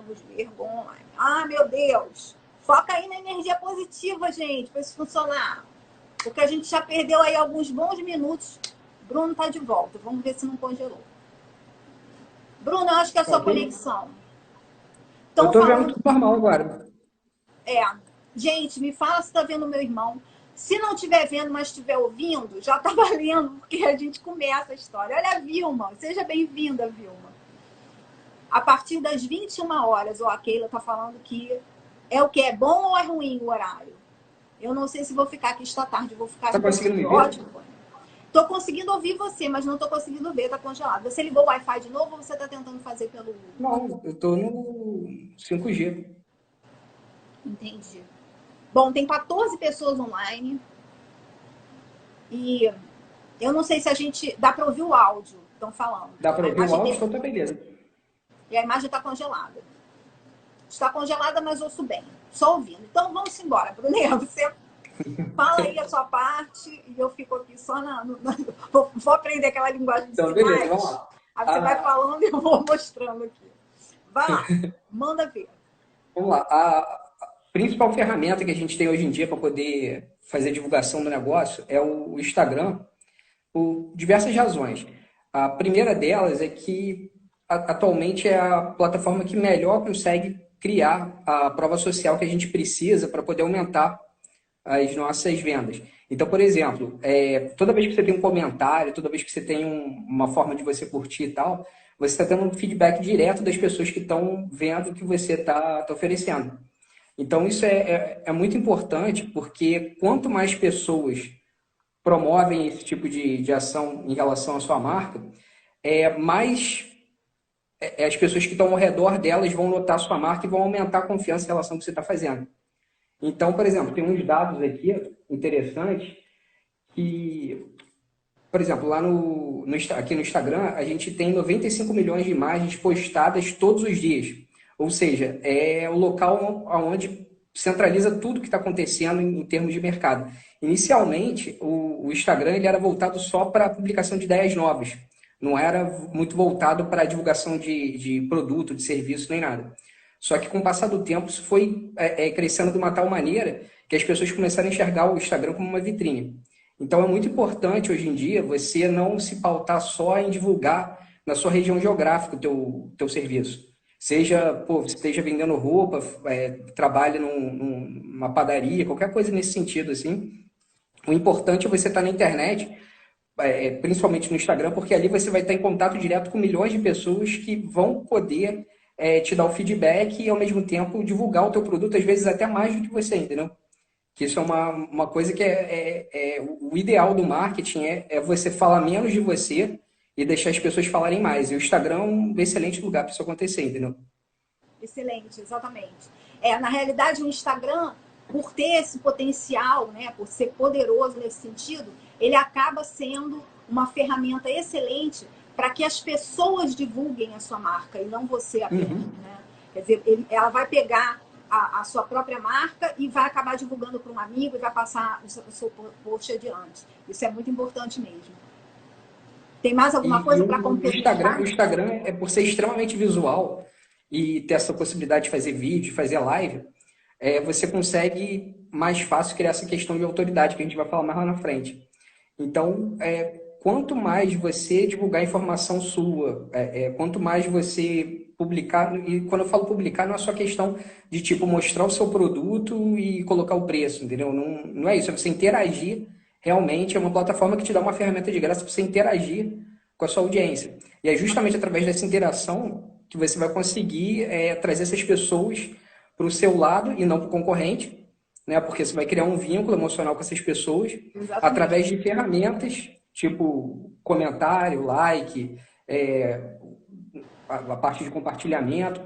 vamos ver, online. Ah, meu Deus! Foca aí na energia positiva, gente, para isso funcionar. Porque a gente já perdeu aí alguns bons minutos. Bruno tá de volta. Vamos ver se não congelou. Bruno, eu acho que é a Tá sua ok? conexão. Eu Estão tô vendo falando. tudo normal agora. É. Gente, me fala se tá vendo meu irmão. Se não estiver vendo, mas estiver ouvindo, já tá valendo, porque a gente começa a história. Olha a Vilma. Seja bem-vinda, Vilma. A partir das 21 horas, ó, a Keila tá falando que é o que? É bom ou é ruim o horário? Eu não sei se vou ficar aqui esta tarde, vou ficar Tá aqui. conseguindo me ver? Ótimo. Tô conseguindo ouvir você, mas não tô conseguindo ver, tá congelado. Você ligou o Wi-Fi de novo ou você tá tentando fazer pelo... Não, eu tô no 5G. Entendi. Bom, tem 14 pessoas online e eu não sei se a gente... Dá para ouvir o áudio, estão falando. Dá pra A ouvir o imagem áudio? tem... Então tá beleza. E a imagem está congelada. Está congelada, mas ouço bem. Só ouvindo. Então vamos embora, Bruno. Você fala aí a sua parte e eu fico aqui só vou aprender aquela linguagem de Então, beleza, vamos sinais. lá. Aí você vai A, falando e eu vou mostrando aqui. Vai lá, manda ver. vamos lá. A principal ferramenta que a gente tem hoje em dia para poder fazer divulgação do negócio é o Instagram, por diversas razões. A primeira delas é que atualmente é a plataforma que melhor consegue criar a prova social que a gente precisa para poder aumentar as nossas vendas. Então, por exemplo, toda vez que você tem um comentário, toda vez que você tem uma forma de você curtir e tal, você está tendo um feedback direto das pessoas que estão vendo o que você está oferecendo. Então, isso é muito importante, porque quanto mais pessoas promovem esse tipo de ação em relação à sua marca, mais as pessoas que estão ao redor delas vão notar a sua marca e vão aumentar a confiança em relação ao que você está fazendo. Então, por exemplo, tem uns dados aqui interessantes que, por exemplo, lá aqui no Instagram, a gente tem 95 milhões de imagens postadas todos os dias. Ou seja, é o local onde centraliza tudo que está acontecendo em termos de mercado. Inicialmente, o Instagram ele era voltado só para a publicação de ideias novas. Não era muito voltado para a divulgação de produto, de serviço, nem nada. Só que com o passar do tempo, isso foi crescendo de uma tal maneira que as pessoas começaram a enxergar o Instagram como uma vitrine. Então é muito importante hoje em dia você não se pautar só em divulgar na sua região geográfica o teu serviço. Seja, pô, você esteja vendendo roupa, trabalhe numa padaria, qualquer coisa nesse sentido, assim. O importante é você estar na internet, principalmente no Instagram, porque ali você vai estar em contato direto com milhões de pessoas que vão poder te dar o feedback e, ao mesmo tempo, divulgar o teu produto, às vezes até mais do que você, entendeu? Que isso é uma coisa que o ideal do marketing é você falar menos de você e deixar as pessoas falarem mais. E o Instagram é um excelente lugar para isso acontecer, entendeu? Excelente, exatamente. Na realidade, o Instagram, por ter esse potencial, né, por ser poderoso nesse sentido, ele acaba sendo uma ferramenta excelente para que as pessoas divulguem a sua marca e não você apenas. Uhum. Né? Quer dizer, ela vai pegar a sua própria marca e vai acabar divulgando para um amigo e vai passar o seu post adiante. Isso é muito importante mesmo. Tem mais alguma E coisa para o complementar? Instagram é por ser extremamente visual e ter essa possibilidade de fazer vídeo, fazer live, você consegue mais fácil criar essa questão de autoridade, que a gente vai falar mais lá na frente. Então, quanto mais você divulgar informação sua, quanto mais você publicar, e quando eu falo publicar, não é só questão de tipo mostrar o seu produto e colocar o preço, entendeu? Não, não é isso, é você interagir realmente, é uma plataforma que te dá uma ferramenta de graça para você interagir com a sua audiência. E é justamente através dessa interação que você vai conseguir trazer essas pessoas para o seu lado e não para o concorrente, né? Porque você vai criar um vínculo emocional com essas pessoas Exatamente. através de ferramentas tipo comentário, like, a parte de compartilhamento,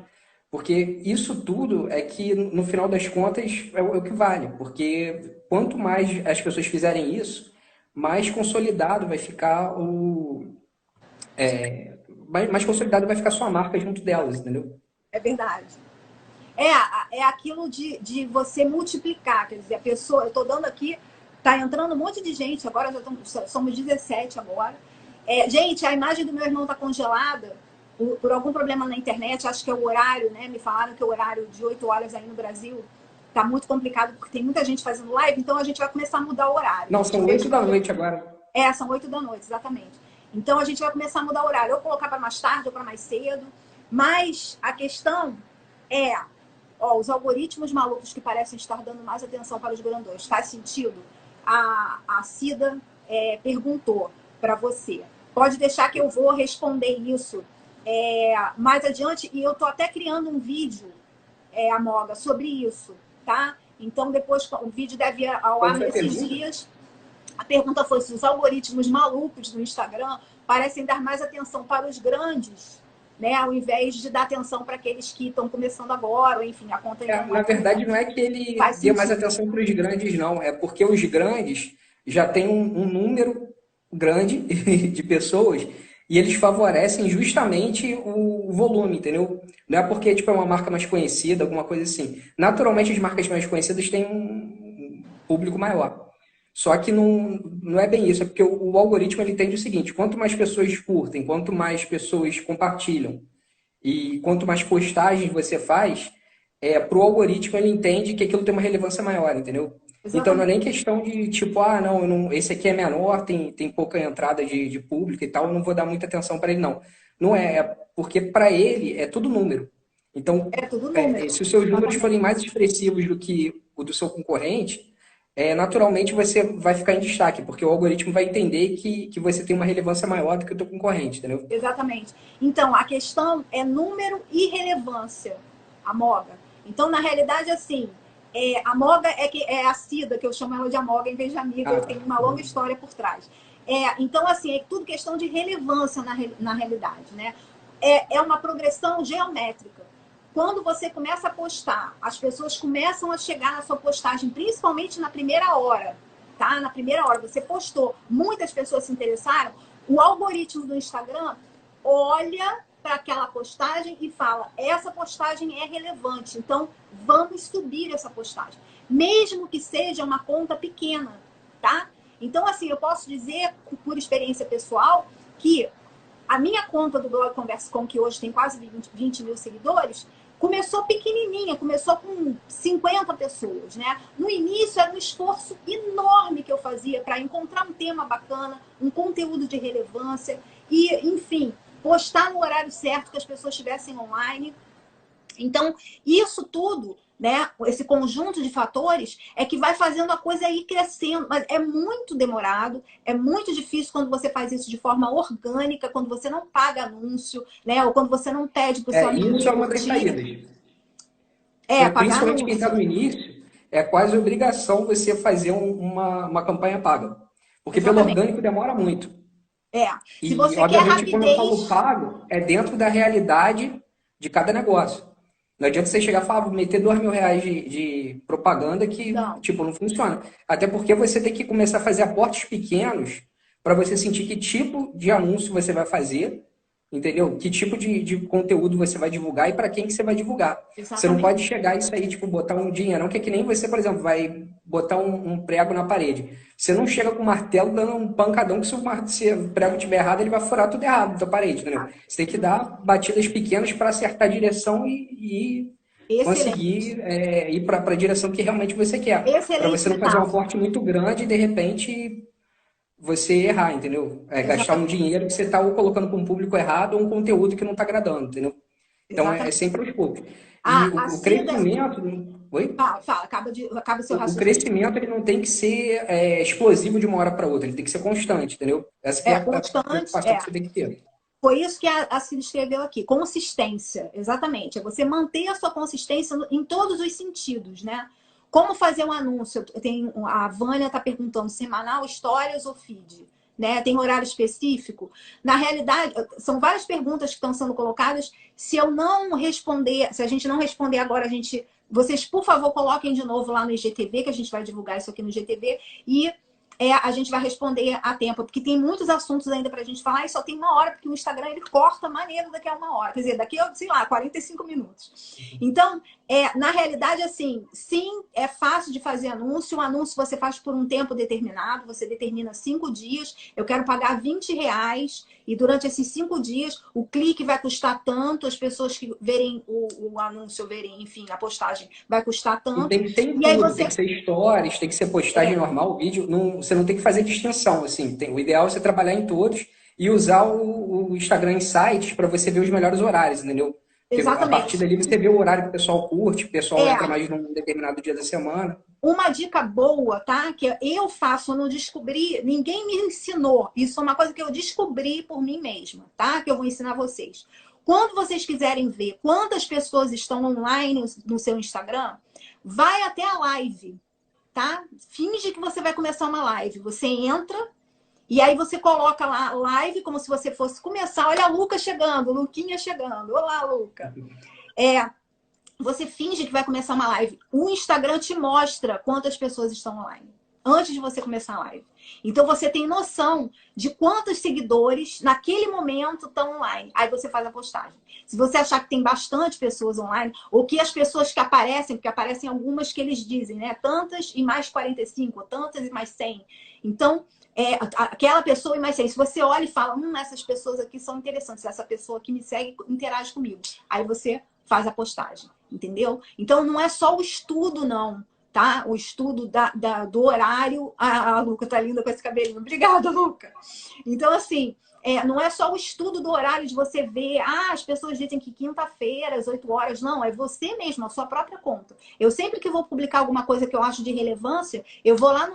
porque isso tudo é que, no final das contas, é o que vale, porque quanto mais as pessoas fizerem isso, mais consolidado vai ficar mais consolidado vai ficar sua marca junto delas, entendeu? É verdade. É aquilo de você multiplicar, quer dizer, a pessoa, eu estou dando aqui, tá entrando um monte de gente, agora somos 17 agora. Gente, a imagem do meu irmão tá congelada, por algum problema na internet, acho que é o horário, né? Me falaram que o horário de 8 horas aí no Brasil tá muito complicado, porque tem muita gente fazendo live, então a gente vai começar a mudar o horário. Não, são 8 da noite agora. São 8 da noite, exatamente. Então a gente vai começar a mudar o horário, ou colocar para mais tarde ou para mais cedo. Mas a questão é, os algoritmos malucos que parecem estar dando mais atenção para os grandões. Faz sentido? A Cida perguntou para você. Pode deixar que eu vou responder isso mais adiante. E eu tô até criando um vídeo, Amoga, sobre isso, tá? Então depois o vídeo deve ir ao ar nesses dias. A pergunta foi se os algoritmos malucos do Instagram parecem dar mais atenção para os grandes, né, ao invés de dar atenção para aqueles que estão começando agora, ou enfim, a conta... Na verdade, não é que ele dê mais atenção para os grandes, não. É porque os grandes já têm um número grande de pessoas e eles favorecem justamente o volume, entendeu? Não é porque tipo, é uma marca mais conhecida, alguma coisa assim. Naturalmente, as marcas mais conhecidas têm um público maior. Só que não é bem isso, é porque o algoritmo ele entende o seguinte: quanto mais pessoas curtem, quanto mais pessoas compartilham e quanto mais postagens você faz, para o algoritmo ele entende que aquilo tem uma relevância maior, entendeu? Exatamente. Então não é nem questão de tipo, não, esse aqui é menor, tem pouca entrada de público e tal, eu não vou dar muita atenção para ele, não. Não é porque para ele é tudo número. Então, tudo número. Se os seus números forem mais expressivos do que o do seu concorrente, naturalmente você vai ficar em destaque, porque o algoritmo vai entender que você tem uma relevância maior do que o teu concorrente, entendeu? Exatamente. Então, a questão é número e relevância, Amoga. Então, na realidade, assim, a Moga é a Cida, que eu chamo ela de Amoga em vez de amiga, eu tenho uma longa história por trás. Então, assim, é tudo questão de relevância na realidade, né? É uma progressão geométrica. Quando você começa a postar, as pessoas começam a chegar na sua postagem, principalmente na primeira hora, tá? Na primeira hora, você postou, muitas pessoas se interessaram, o algoritmo do Instagram olha para aquela postagem e fala, essa postagem é relevante, então vamos subir essa postagem. Mesmo que seja uma conta pequena, tá? Então, assim, eu posso dizer, por experiência pessoal, que a minha conta do blog Conversa.com, que hoje tem quase 20 mil seguidores, começou pequenininha, começou com 50 pessoas, né? No início era um esforço enorme que eu fazia para encontrar um tema bacana, um conteúdo de relevância e, enfim, postar no horário certo, que as pessoas estivessem online. Então, isso tudo, né, esse conjunto de fatores é que vai fazendo a coisa ir crescendo, mas é muito demorado, é muito difícil quando você faz isso de forma orgânica, quando você não paga anúncio, né, ou quando você não pede para o seu amigo. Isso é uma das saídas. Pagar principalmente anúncio. Quem está no início, é quase obrigação você fazer uma campanha paga. Porque Exatamente. pelo orgânico demora muito. Se você obviamente, quer quando eu falo pago, é dentro da realidade de cada negócio. Não adianta você chegar e falar, vou meter R$2.000 de propaganda que, não funciona. Até porque você tem que começar a fazer aportes pequenos para você sentir que tipo de anúncio você vai fazer, entendeu? Que tipo de conteúdo você vai divulgar e para quem que você vai divulgar. Exatamente. Você não pode chegar e sair, botar um dinheirão, que é que nem você, por exemplo, vai botar um prego na parede. Você não chega com um martelo dando um pancadão, que se o prego estiver errado, ele vai furar tudo errado da parede, entendeu? Você tem que dar batidas pequenas para acertar a direção e conseguir ir para a direção que realmente você quer. Para você não fazer um aporte muito grande e, de repente, você errar, entendeu? Gastar um dinheiro que você está colocando para um público errado ou um conteúdo que não está agradando, entendeu? Então, é sempre aos poucos. E o crescimento... Oi? Fala, acaba o seu raciocínio. O crescimento ele não tem que ser explosivo de uma hora para outra, ele tem que ser constante, entendeu? Essa é a preocupação que você tem que ter. Foi isso que a Cida escreveu aqui, consistência, exatamente. É você manter a sua consistência em todos os sentidos, né? Como fazer um anúncio? A Vânia está perguntando, semanal, stories ou feed? Né? Tem horário específico? Na realidade, são várias perguntas que estão sendo colocadas. Se eu não responder, se a gente não responder agora, vocês, por favor, coloquem de novo lá no IGTV, que a gente vai divulgar isso aqui no IGTV. E a gente vai responder a tempo, porque tem muitos assuntos ainda pra gente falar e só tem uma hora, porque o Instagram ele corta maneiro daqui a uma hora. Quer dizer, daqui a, sei lá, 45 minutos. Então, na realidade, assim, sim, é fácil de fazer anúncio. O anúncio você faz por um tempo determinado, você determina 5 dias. Eu quero pagar R$ 20 e durante esses 5 dias o clique vai custar tanto, as pessoas que verem o anúncio, verem, enfim, a postagem vai custar E tanto. tem que ser em E aí tudo, tem você... que ser stories, tem que ser postagem normal, o vídeo. Você não tem que fazer distinção, assim. O ideal é você trabalhar em todos e usar o Instagram Insights para você ver os melhores horários, entendeu? Porque a partir Exatamente. dali você vê o horário que o pessoal curte, o pessoal É, entra mais num determinado dia da semana. uma dica boa, tá? Que eu faço, eu não descobri, ninguém me ensinou. Isso é uma coisa que eu descobri por mim mesma, tá? Que eu vou ensinar vocês. Quando vocês quiserem ver quantas pessoas estão online no seu Instagram, vai até a live, tá? Finge que você vai começar uma live. Você entra e aí você coloca lá live como se você fosse começar. Olha a Luca chegando, Luquinha chegando. Olá, Luca. Você finge que vai começar uma live. O Instagram te mostra quantas pessoas estão online antes de você começar a live. Então você tem noção de quantos seguidores naquele momento estão online. Aí você faz a postagem. Se você achar que tem bastante pessoas online, ou que as pessoas que aparecem, porque aparecem algumas que eles dizem, né? Tantas e mais 45, tantas e mais 100. Então, aquela pessoa e mais 100. Se você olha e fala, essas pessoas aqui são interessantes, essa pessoa que me segue interage comigo. Aí você faz a postagem, entendeu? Então não é só o estudo, não, tá? O estudo do horário. A Luca tá linda com esse cabelinho. Obrigada, Luca. Então, assim, não é só o estudo do horário de você ver, as pessoas dizem que quinta-feira, às 8 horas. Não, é você mesmo, a sua própria conta. Eu sempre que vou publicar alguma coisa que eu acho de relevância, eu vou lá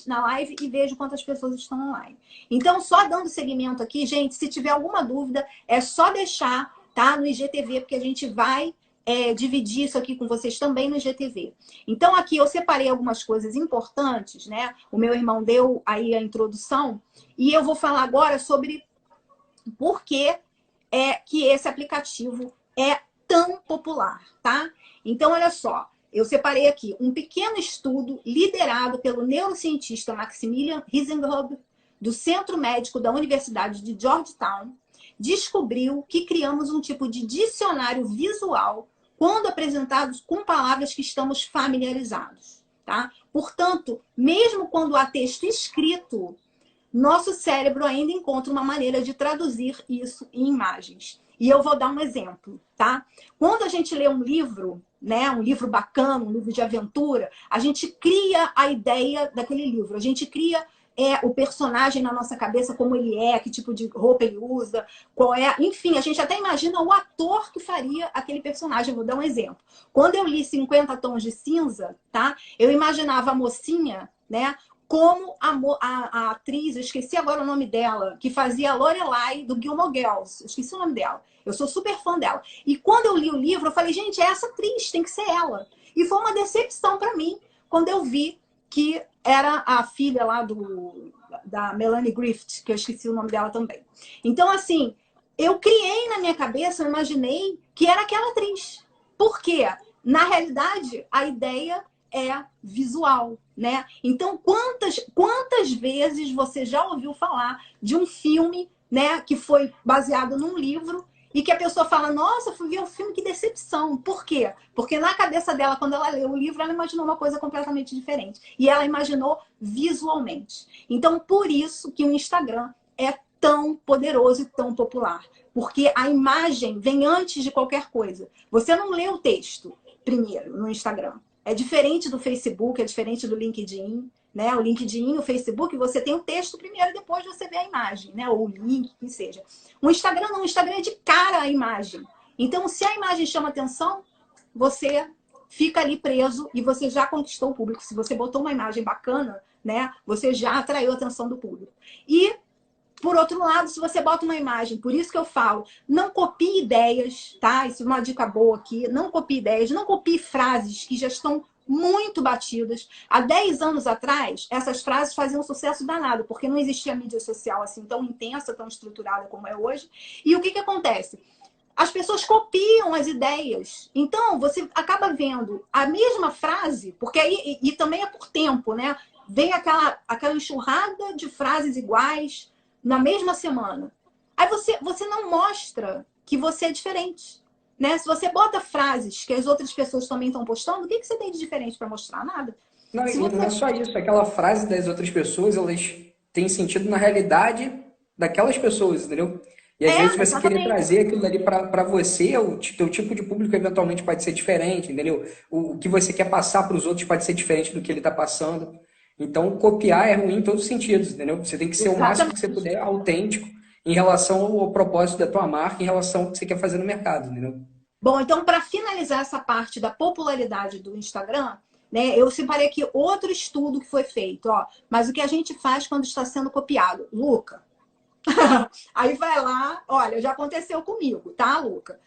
na live e vejo quantas pessoas estão online. Então, só dando seguimento aqui, gente, se tiver alguma dúvida, é só deixar, tá? No IGTV, porque a gente vai dividir isso aqui com vocês também no IGTV. Então, aqui eu separei algumas coisas importantes, né? O meu irmão deu aí a introdução, e eu vou falar agora sobre por que que esse aplicativo é tão popular, tá? Então, olha só, eu separei aqui um pequeno estudo liderado pelo neurocientista Maximilian Risenhub, do Centro Médico da Universidade de Georgetown, descobriu que criamos um tipo de dicionário visual quando apresentados com palavras que estamos familiarizados, tá? Portanto, mesmo quando há texto escrito, nosso cérebro ainda encontra uma maneira de traduzir isso em imagens. E eu vou dar um exemplo, tá? Quando a gente lê um livro, né, um livro bacana, um livro de aventura, a gente cria a ideia daquele livro, a gente cria o personagem na nossa cabeça, como ele é, que tipo de roupa ele usa, qual é... Enfim, a gente até imagina o ator que faria aquele personagem. Vou dar um exemplo. Quando eu li 50 Tons de Cinza, tá? Eu imaginava a mocinha, né? Como a atriz, eu esqueci agora o nome dela, que fazia a Lorelai do Gilmore Girls. Eu esqueci o nome dela. Eu sou super fã dela. E quando eu li o livro, eu falei, gente, essa atriz, tem que ser ela. E foi uma decepção para mim, quando eu vi que era a filha lá da Melanie Griffith, que eu esqueci o nome dela também. Então, assim, eu criei na minha cabeça, eu imaginei que era aquela atriz. Por quê? Na realidade, a ideia é visual, né? Então, quantas vezes você já ouviu falar de um filme, né, que foi baseado num livro e que a pessoa fala, nossa, fui ver o filme, que decepção. Por quê? Porque na cabeça dela, quando ela leu o livro, ela imaginou uma coisa completamente diferente. E ela imaginou visualmente. Então, por isso que o Instagram é tão poderoso e tão popular. Porque a imagem vem antes de qualquer coisa. Você não lê o texto primeiro no Instagram. É diferente do Facebook, é diferente do LinkedIn, né? O LinkedIn, o Facebook, você tem o texto primeiro e depois você vê a imagem, né? Ou o link, que seja. O Instagram não, o Instagram é de cara a imagem. Então, se a imagem chama atenção, você fica ali preso e você já conquistou o público. Se você botou uma imagem bacana, né? Você já atraiu a atenção do público. E por outro lado, se você bota uma imagem, por isso que eu falo, não copie ideias, tá? Isso é uma dica boa aqui. Não copie ideias, não copie frases que já estão muito batidas. Há 10 anos atrás, essas frases faziam um sucesso danado, porque não existia mídia social assim tão intensa, tão estruturada como é hoje. E o que acontece? As pessoas copiam as ideias. Então, você acaba vendo a mesma frase, porque aí, e também é por tempo, né? vem aquela enxurrada de frases iguais na mesma semana. Aí você não mostra que você é diferente. Né? Se você bota frases que as outras pessoas também estão postando, o que você tem de diferente para mostrar? Nada. Não, Se e não você... é só isso. Aquela frase das outras pessoas, elas têm sentido na realidade daquelas pessoas, entendeu? E às vezes você querer Exatamente. trazer aquilo ali para você, o teu tipo de público eventualmente pode ser diferente, entendeu? O que você quer passar para os outros pode ser diferente do que ele está passando. Então, copiar é ruim em todos os sentidos, entendeu? Você tem que ser o máximo que você Exatamente. puder autêntico em relação ao propósito da tua marca, em relação ao que você quer fazer no mercado, entendeu? Bom, então, para finalizar essa parte da popularidade do Instagram, né, eu separei aqui outro estudo que foi feito. Ó, mas o que a gente faz quando está sendo copiado? Luca, aí vai lá, olha, já aconteceu comigo, tá, Luca?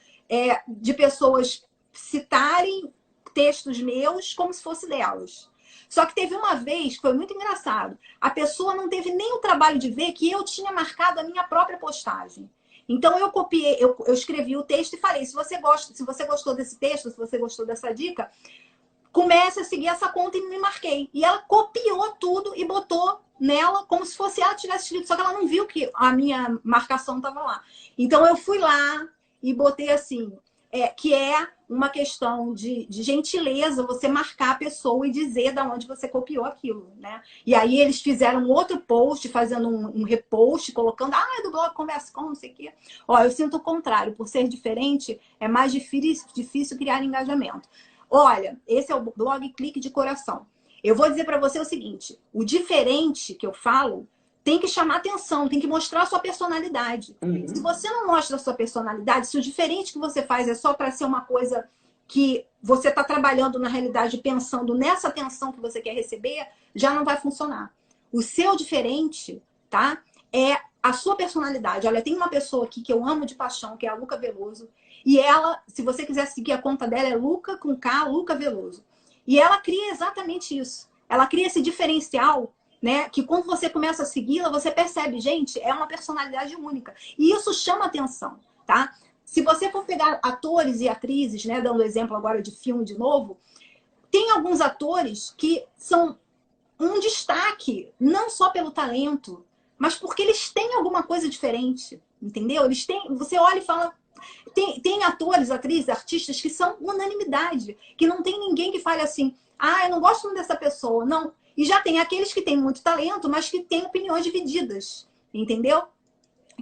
De pessoas citarem textos meus como se fosse delas. Só que teve uma vez que foi muito engraçado. A pessoa não teve nem o trabalho de ver que eu tinha marcado a minha própria postagem. Então eu copiei, eu escrevi o texto e falei: se você gostou desse texto, se você gostou dessa dica, comece a seguir essa conta e me marquei. E ela copiou tudo e botou nela como se fosse ela tivesse escrito, só que ela não viu que a minha marcação estava lá. Então eu fui lá e botei assim, que é uma questão de gentileza você marcar a pessoa e dizer de onde você copiou aquilo, né? E aí eles fizeram outro post, fazendo um repost, colocando, é do blog Conversa Com, não sei o quê. Ó, eu sinto o contrário, por ser diferente, é mais difícil criar engajamento. Olha, esse é o blog Clique de Coração. Eu vou dizer para você o seguinte, o diferente que eu falo tem que chamar atenção, tem que mostrar a sua personalidade. Se Uhum. você não mostra a sua personalidade, se o diferente que você faz é só para ser uma coisa que você está trabalhando na realidade pensando nessa atenção que você quer receber, já não vai funcionar. O seu diferente, tá? É a sua personalidade. Olha, tem uma pessoa aqui que eu amo de paixão, que é a Luca Veloso. E ela, se você quiser seguir a conta dela, é Luca com K, Luca Veloso. E ela cria exatamente isso. Ela cria esse diferencial, né? Que quando você começa a segui-la, você percebe, gente, é uma personalidade única. E isso chama atenção, tá? Se você for pegar atores e atrizes, né? Dando exemplo agora de filme de novo, tem alguns atores que são um destaque, não só pelo talento, mas porque eles têm alguma coisa diferente, entendeu? Eles têm, você olha e fala, tem atores, atrizes, artistas que são unanimidade, que não tem ninguém que fale assim, eu não gosto muito dessa pessoa, não. E já tem aqueles que têm muito talento, mas que têm opiniões divididas, entendeu?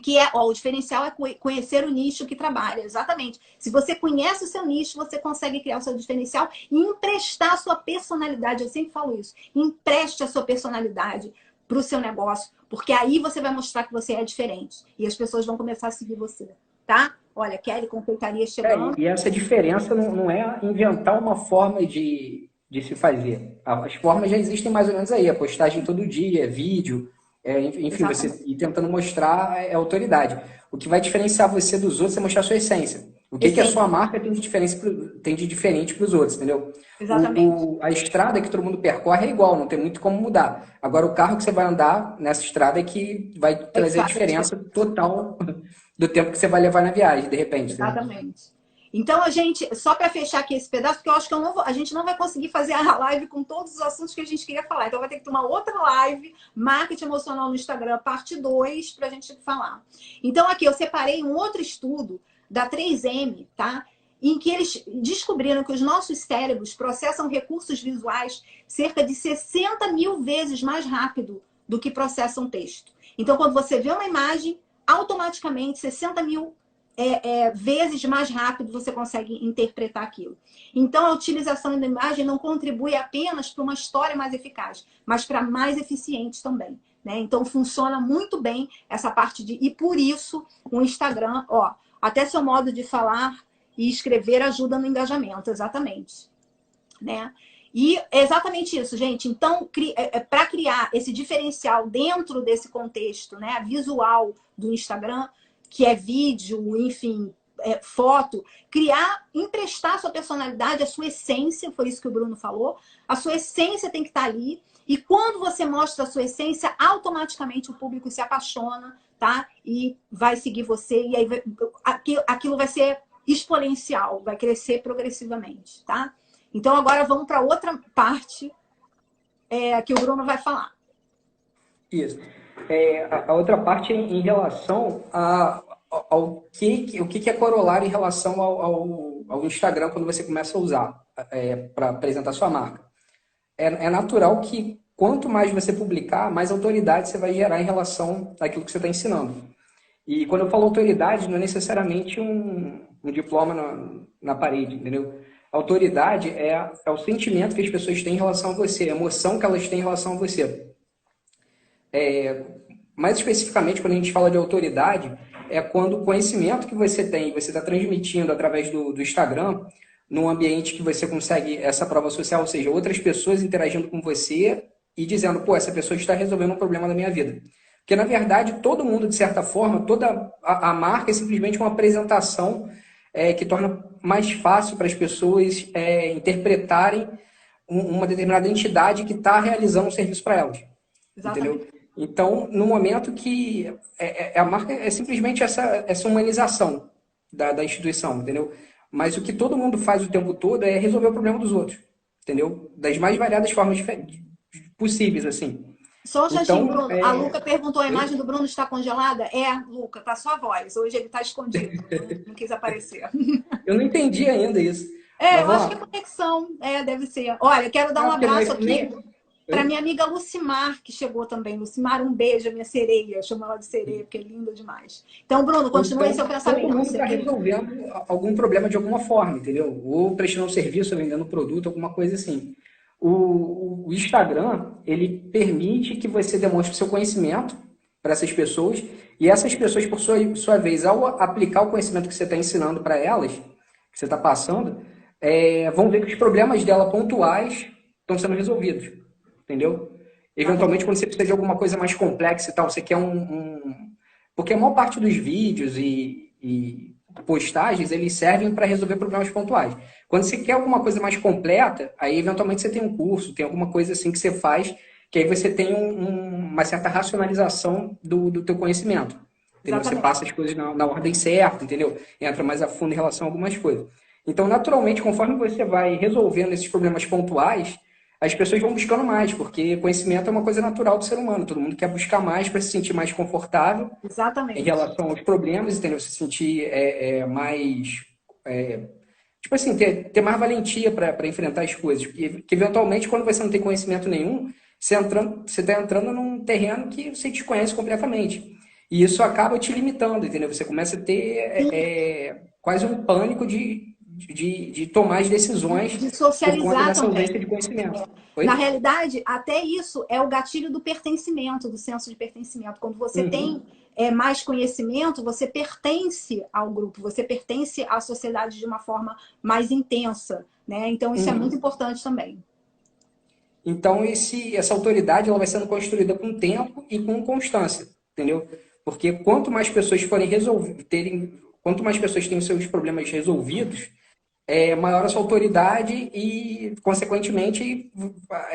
Que o diferencial é conhecer o nicho que trabalha, exatamente. Se você conhece o seu nicho, você consegue criar o seu diferencial e emprestar a sua personalidade. Eu sempre falo isso. Empreste a sua personalidade para o seu negócio, porque aí você vai mostrar que você é diferente. E as pessoas vão começar a seguir você, tá? Olha, Kelly, confeitaria chegando. E essa diferença não é inventar uma forma de se fazer. As formas já existem mais ou menos aí. A postagem todo dia, vídeo, enfim, você Exatamente. ir tentando mostrar autoridade. O que vai diferenciar você dos outros é mostrar a sua essência. O que a sua Essência. marca tem de diferença, tem de diferente para os outros, entendeu? Exatamente. A estrada que todo mundo percorre é igual, não tem muito como mudar. Agora, o carro que você vai andar nessa estrada é que vai É que trazer a faz a diferença diferença. total do tempo que você vai levar na viagem, de repente, né? Exatamente. Então, a gente, só para fechar aqui esse pedaço, porque eu acho que a gente não vai conseguir fazer a live com todos os assuntos que a gente queria falar. Então, vai ter que ter uma outra live, marketing emocional no Instagram, parte 2, para a gente falar. Então, aqui eu separei um outro estudo da 3M, tá? Em que eles descobriram que os nossos cérebros processam recursos visuais cerca de 60 mil vezes mais rápido do que processam texto. Então, quando você vê uma imagem, automaticamente 60 mil vezes mais rápido você consegue interpretar aquilo. Então, a utilização da imagem não contribui apenas para uma história mais eficaz, mas para mais eficiente também. Né? Então, funciona muito bem essa parte de... E por isso, o Instagram, até seu modo de falar e escrever ajuda no engajamento, exatamente. Né? E é exatamente isso, gente. Então, para criar esse diferencial dentro desse contexto, né, visual do Instagram, que é vídeo, enfim, foto, emprestar a sua personalidade, a sua essência, foi isso que o Bruno falou, a sua essência tem que estar ali, e quando você mostra a sua essência, automaticamente o público se apaixona, tá? E vai seguir você, e aí aquilo vai ser exponencial, vai crescer progressivamente, tá? Então, agora vamos para outra parte que o Bruno vai falar. Isso. A outra parte é em relação ao o que é corolário em relação ao Instagram quando você começa a usar para apresentar sua marca. É natural que quanto mais você publicar, mais autoridade você vai gerar em relação àquilo que você está ensinando. E quando eu falo autoridade, não é necessariamente um diploma na parede, entendeu? Autoridade é o sentimento que as pessoas têm em relação a você, a emoção que elas têm em relação a você. Mais especificamente, quando a gente fala de autoridade, é quando o conhecimento que você tem, você está transmitindo através do Instagram, num ambiente que você consegue essa prova social, ou seja, outras pessoas interagindo com você e dizendo, pô, essa pessoa está resolvendo um problema da minha vida. Porque, na verdade, todo mundo, de certa forma, toda a marca é simplesmente uma apresentação que torna mais fácil para as pessoas interpretarem uma determinada entidade que está realizando um serviço para elas. Entendeu? Exatamente. Então, no momento que a marca é simplesmente essa humanização da instituição, entendeu? Mas o que todo mundo faz o tempo todo é resolver o problema dos outros, entendeu? Das mais variadas formas possíveis, assim. Só um instantinho, Então, Bruno. A Luca perguntou: a imagem do Bruno está congelada? Luca, tá só a voz. Hoje ele está escondido. Não quis aparecer. eu não entendi ainda isso. Mas Eu vamos acho que é lá. conexão. Deve ser. Olha, eu quero dar um Porque abraço aqui nem... para minha amiga Lucimar, que chegou também. Lucimar, um beijo, a minha sereia. Eu chamo ela de sereia, porque é linda demais. Então, Bruno, continue seu Então, todo pensamento. mundo está resolvendo algum problema de alguma forma, entendeu? Ou prestando um serviço, ou vendendo um produto, alguma coisa assim. O Instagram, ele permite que você demonstre o seu conhecimento para essas pessoas, e essas pessoas, por sua vez, ao aplicar o conhecimento que você está ensinando para elas, que você está passando, vão ver que os problemas dela pontuais estão sendo resolvidos, entendeu? Eventualmente, quando você precisa de alguma coisa mais complexa e tal, você quer porque a maior parte dos vídeos e postagens, eles servem para resolver problemas pontuais. Quando você quer alguma coisa mais completa, aí eventualmente você tem um curso, tem alguma coisa assim que você faz, que aí você tem uma certa racionalização do teu conhecimento. Entendeu? Você Exatamente. passa as coisas na ordem certa, entendeu? Entra mais a fundo em relação a algumas coisas. Então, naturalmente, conforme você vai resolvendo esses problemas pontuais, as pessoas vão buscando mais, porque conhecimento é uma coisa natural do ser humano. Todo mundo quer buscar mais para se sentir mais confortável em Exatamente. relação aos problemas, entendeu? Se sentir mais. Tipo assim, ter mais valentia para enfrentar as coisas. Porque eventualmente, quando você não tem conhecimento nenhum, você está entrando num terreno que você desconhece completamente. E isso acaba te limitando, entendeu? Você começa a ter quase um pânico de tomar as decisões De por conta socializar dessa também. ausência de conhecimento. Na Oi? realidade, até isso é o gatilho do pertencimento, do senso de pertencimento. Quando você tem Uhum, mais conhecimento, você pertence ao grupo, você pertence à sociedade de uma forma mais intensa, né? Então, isso é muito uhum. importante também. Então, essa autoridade ela vai sendo construída com tempo e com constância, entendeu? Porque quanto mais pessoas forem quanto mais pessoas têm os seus problemas resolvidos, maior a sua autoridade e, consequentemente,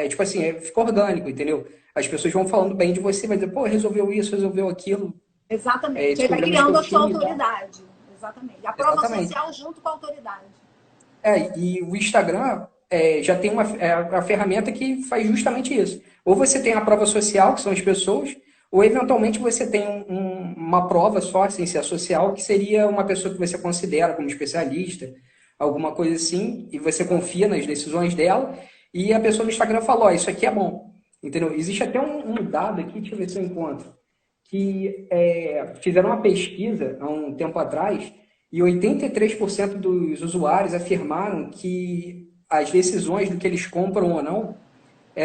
tipo assim, fica orgânico, entendeu? As pessoas vão falando bem de você, vai dizer, pô, resolveu isso, resolveu aquilo, Exatamente. esses Aí vai problemas que criando eu a sua tinha e tal. autoridade. Exatamente. A prova Exatamente. social junto com a autoridade. E o Instagram já tem a ferramenta que faz justamente isso. Ou você tem a prova social, que são as pessoas, ou eventualmente você tem uma prova só, sem ser social, que seria uma pessoa que você considera como especialista, alguma coisa assim, e você confia nas decisões dela, e a pessoa no Instagram falou, isso aqui é bom. Entendeu? Existe até um dado aqui, deixa eu ver se eu encontro, que fizeram uma pesquisa há um tempo atrás e 83% dos usuários afirmaram que as decisões do que eles compram ou não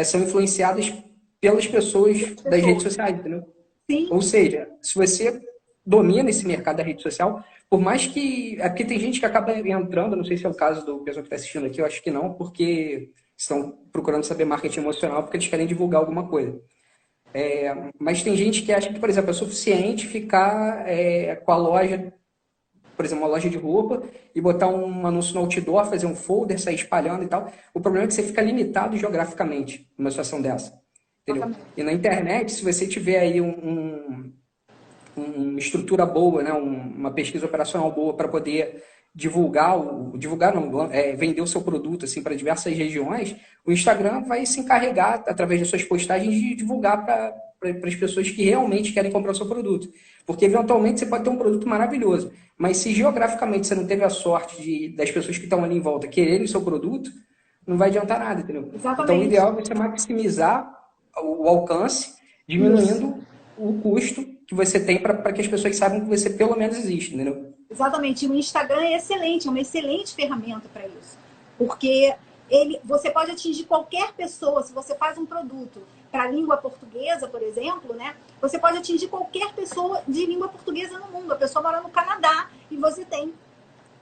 são influenciadas pelas pessoas As das redes pessoas. sociais, entendeu? Sim, Ou seja, se você domina esse mercado da rede social, por mais que. É porque tem gente que acaba entrando, não sei se é o caso do pessoal que está assistindo aqui, eu acho que não, porque estão procurando saber marketing emocional porque eles querem divulgar alguma coisa. Mas tem gente que acha que, por exemplo, é suficiente ficar com a loja, por exemplo, uma loja de roupa e botar um anúncio no outdoor, fazer um folder, sair espalhando e tal. O problema é que você fica limitado geograficamente numa situação dessa. Entendeu? exatamente. E na internet, se você tiver aí uma estrutura boa, né, uma pesquisa operacional boa para poder divulgar não, vender o seu produto assim para diversas regiões, o Instagram vai se encarregar, através das suas postagens, de divulgar para as pessoas que realmente querem comprar o seu produto. Porque, eventualmente, você pode ter um produto maravilhoso, mas se geograficamente você não teve a sorte das pessoas que estão ali em volta quererem o seu produto, não vai adiantar nada, entendeu? Então, o Exatamente. ideal é você maximizar o alcance, Isso. diminuindo o custo que você tem para que as pessoas saibam que você pelo menos existe, entendeu? Exatamente. E o Instagram é excelente, é uma excelente ferramenta para isso. Porque você pode atingir qualquer pessoa. Se você faz um produto para a língua portuguesa, por exemplo, né? Você pode atingir qualquer pessoa de língua portuguesa no mundo. A pessoa mora no Canadá e você tem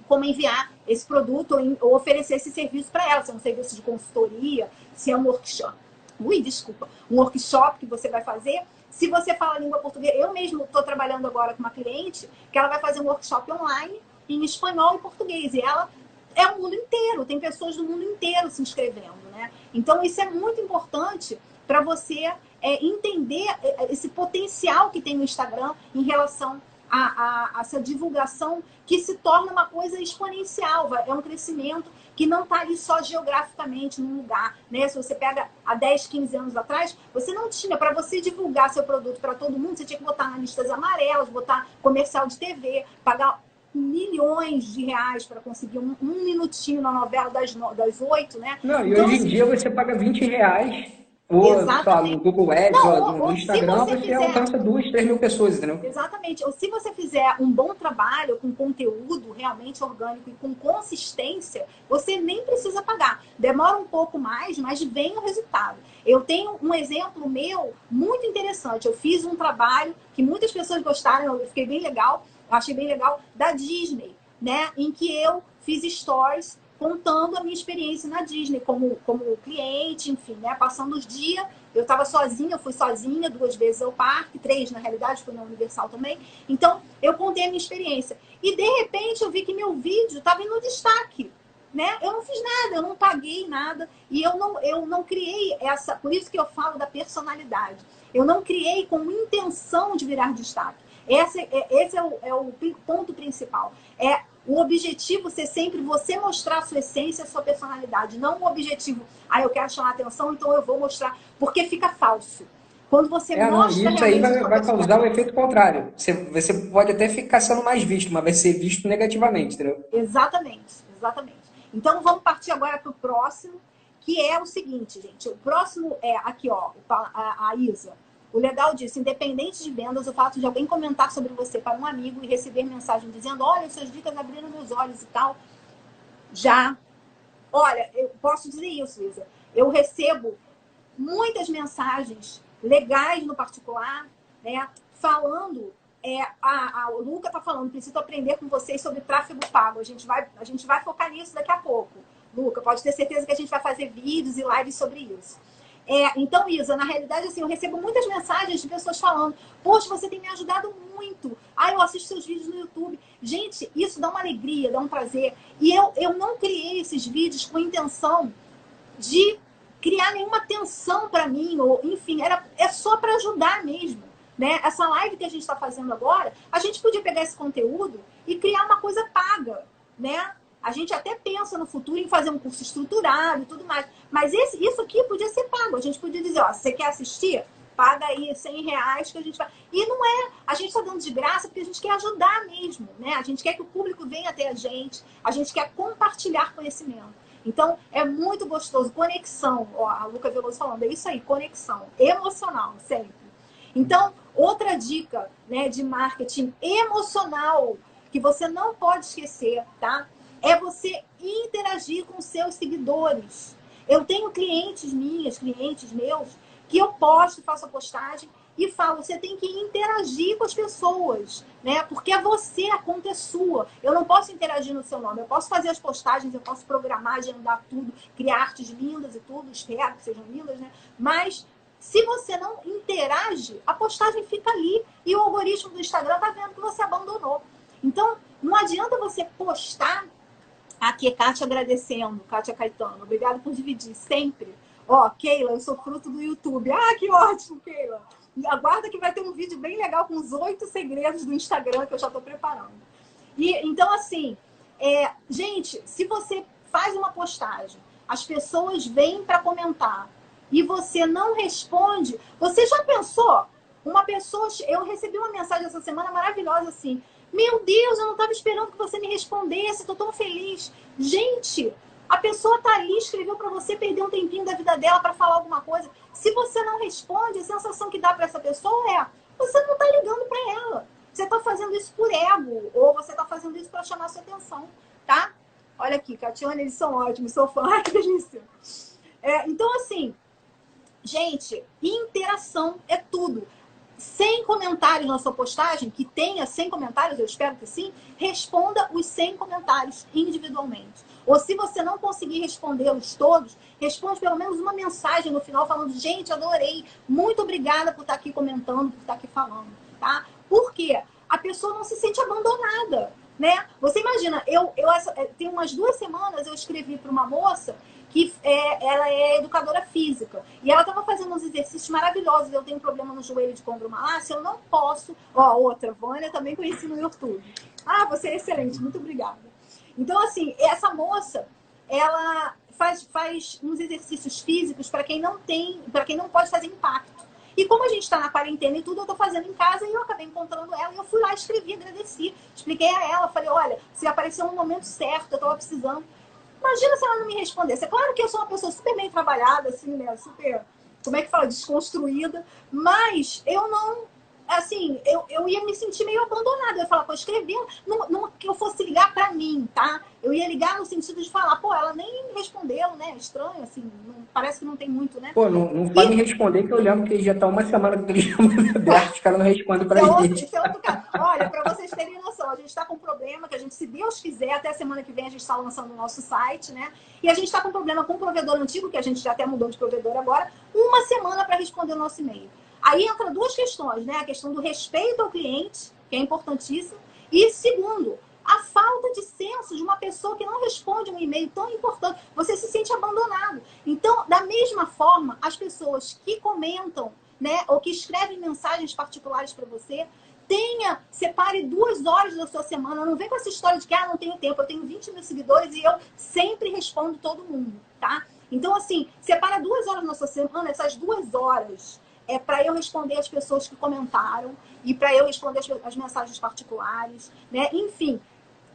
como enviar esse produto ou oferecer esse serviço para ela. Se é um serviço de consultoria, se é um workshop. Um workshop que você vai fazer. Se você fala língua portuguesa, eu mesmo estou trabalhando agora com uma cliente que ela vai fazer um workshop online em espanhol e português. E ela é o mundo inteiro, tem pessoas do mundo inteiro se inscrevendo, né? Então, isso é muito importante para você entender esse potencial que tem no Instagram em relação a essa divulgação que se torna uma coisa exponencial, é um crescimento que não está ali só geograficamente num lugar, né? Se você pega há 10, 15 anos atrás, você não tinha, para você divulgar seu produto para todo mundo, você tinha que botar na listas amarelas, botar comercial de TV, pagar milhões de reais para conseguir um minutinho na novela das 8, né? Não, e Então, hoje em assim, dia você paga R$ 20, ou sei lá, no exatamente. Google Ads, Não, ou no se Instagram, você você fizer alcança 2, 3 mil pessoas, entendeu? exatamente. Ou se você fizer um bom trabalho com conteúdo realmente orgânico e com consistência, você nem precisa pagar. Demora um pouco mais, mas vem o resultado. Eu tenho um exemplo meu muito interessante. Eu fiz um trabalho que muitas pessoas gostaram, eu fiquei bem legal, eu achei bem legal, da Disney, né? Em que eu fiz stories contando a minha experiência na Disney como cliente, enfim, né? Passando os dias. Eu estava sozinha, eu fui sozinha 2 vezes ao parque, 3 na realidade, fui na Universal também. Então, eu contei a minha experiência. E, de repente, eu vi que meu vídeo estava no destaque. Né? Eu não fiz nada, eu não paguei nada. E eu não criei essa... Por isso que eu falo da personalidade. Eu não criei com intenção de virar destaque. Esse é o ponto principal. É o objetivo ser sempre você mostrar a sua essência, a sua personalidade. Não o objetivo, eu quero chamar atenção, então eu vou mostrar. Porque fica falso. Quando você Não, mostra e isso aí realmente a vai, sua vai causar o personalidade. efeito contrário. Você pode até ficar sendo mais visto, mas vai ser visto negativamente, entendeu? Exatamente, exatamente. Então vamos partir agora para o próximo, que é o seguinte, gente. O próximo é aqui, ó, a Isa. O legal disso, independente de vendas, o fato de alguém comentar sobre você para um amigo e receber mensagem dizendo, olha, suas dicas abriram meus olhos e tal, já. Olha, eu posso dizer isso, Isa. Eu recebo muitas mensagens legais no particular, né? Falando, a Luca está falando, preciso aprender com vocês sobre tráfego pago. A gente vai focar nisso daqui a pouco. Luca, pode ter certeza que a gente vai fazer vídeos e lives sobre isso. Então, Isa, na realidade, assim, eu recebo muitas mensagens de pessoas falando, poxa, você tem me ajudado muito. Eu assisto seus vídeos no YouTube. Gente, isso dá uma alegria, dá um prazer. E eu não criei esses vídeos com intenção de criar nenhuma tensão para mim, ou enfim, é só para ajudar mesmo. Né? Essa live que a gente está fazendo agora, a gente podia pegar esse conteúdo e criar uma coisa paga, né? A gente até pensa no futuro em fazer um curso estruturado e tudo mais, mas isso aqui podia ser pago. A gente podia dizer, ó, se você quer assistir, paga aí R$ 100 que a gente vai... E não é, a gente está dando de graça porque a gente quer ajudar mesmo, né? A gente quer que o público venha até a gente quer compartilhar conhecimento. Então, é muito gostoso. Conexão, ó, a Luca Veloso falando, é isso aí, conexão emocional, sempre. Então, outra dica, né, de marketing emocional que você não pode esquecer, tá? É você interagir com seus seguidores. Eu tenho clientes meus, que eu posto, faço a postagem e falo, você tem que interagir com as pessoas, né? Porque a conta é sua. Eu não posso interagir no seu nome. Eu posso fazer as postagens, eu posso programar, agendar tudo, criar artes lindas e tudo, espero que sejam lindas, né? Mas se você não interage, a postagem fica ali e o algoritmo do Instagram tá vendo que você abandonou. Então, não adianta você postar. Aqui é Kátia agradecendo, Kátia Caetano. Obrigada por dividir sempre. Ó, Keila, eu sou fruto do YouTube. Que ótimo, Keila. Aguarda que vai ter um vídeo bem legal com os 8 segredos do Instagram que eu já estou preparando. E então, assim, Gente, se você faz uma postagem, as pessoas vêm para comentar e você não responde, você já pensou? Uma pessoa, eu recebi uma mensagem essa semana maravilhosa assim: meu Deus, eu não estava esperando que você me respondesse, estou tão feliz. Gente, a pessoa tá ali, escreveu para você, perdeu um tempinho da vida dela para falar alguma coisa. Se você não responde, a sensação que dá para essa pessoa é: você não está ligando para ela. Você está fazendo isso por ego, ou você está fazendo isso para chamar sua atenção, tá? Olha aqui, Catiane, eles são ótimos, sou fã. Ai, que delícia. Então, assim, gente, interação é tudo. 100 comentários na sua postagem, que tenha 100 comentários, eu espero que sim, responda os 100 comentários individualmente. Ou se você não conseguir respondê-los todos, responde pelo menos uma mensagem no final falando: gente, adorei, muito obrigada por estar aqui comentando, por estar aqui falando, tá? Por quê? A pessoa não se sente abandonada, né? Você imagina, tem umas 2 semanas eu escrevi para uma moça que ela é educadora física. E ela estava fazendo uns exercícios maravilhosos. Eu tenho um problema no joelho de condromalácia, eu não posso... outra, Vânia, também conheci no YouTube. Ah, você é excelente, muito obrigada. Então, assim, essa moça, ela faz uns exercícios físicos para quem não pode fazer impacto. E como a gente está na quarentena e tudo, eu estou fazendo em casa e eu acabei encontrando ela e eu fui lá, escrevi, agradeci. Expliquei a ela, falei: olha, você apareceu no momento certo, eu estava precisando. Imagina se ela não me respondesse. É claro que eu sou uma pessoa super bem trabalhada, assim, né? Super, como é que fala? Desconstruída. Mas eu não... Assim, eu ia me sentir meio abandonada. Eu ia falar: pô, escrever, não que eu fosse ligar pra mim, tá? Eu ia ligar no sentido de falar: pô, ela nem respondeu, né? Estranho, assim. Parece que não tem muito, né? Pô, não vai me responder que eu lembro que já tá uma semana com aquele chamado aberto, os caras não respondem pra gente. Isso é outro caso. Olha, para vocês terem noção, a gente está com um problema que a gente, se Deus quiser, até a semana que vem a gente está lançando o nosso site, né? E a gente está com um problema com o provedor antigo, que a gente já até mudou de provedor agora, uma semana para responder o nosso e-mail. Aí entra 2 questões, né? A questão do respeito ao cliente, que é importantíssimo, e segundo, a falta de senso de uma pessoa que não responde um e-mail tão importante. Você se sente abandonado. Então, da mesma forma, as pessoas que comentam, né, ou que escrevem mensagens particulares para você, separe 2 horas da sua semana. Não vem com essa história de que não tenho tempo, eu tenho 20 mil seguidores e eu sempre respondo todo mundo, tá? Então, assim, separa 2 horas na sua semana. Essas 2 horas é para eu responder as pessoas que comentaram e para eu responder as mensagens particulares, né? Enfim,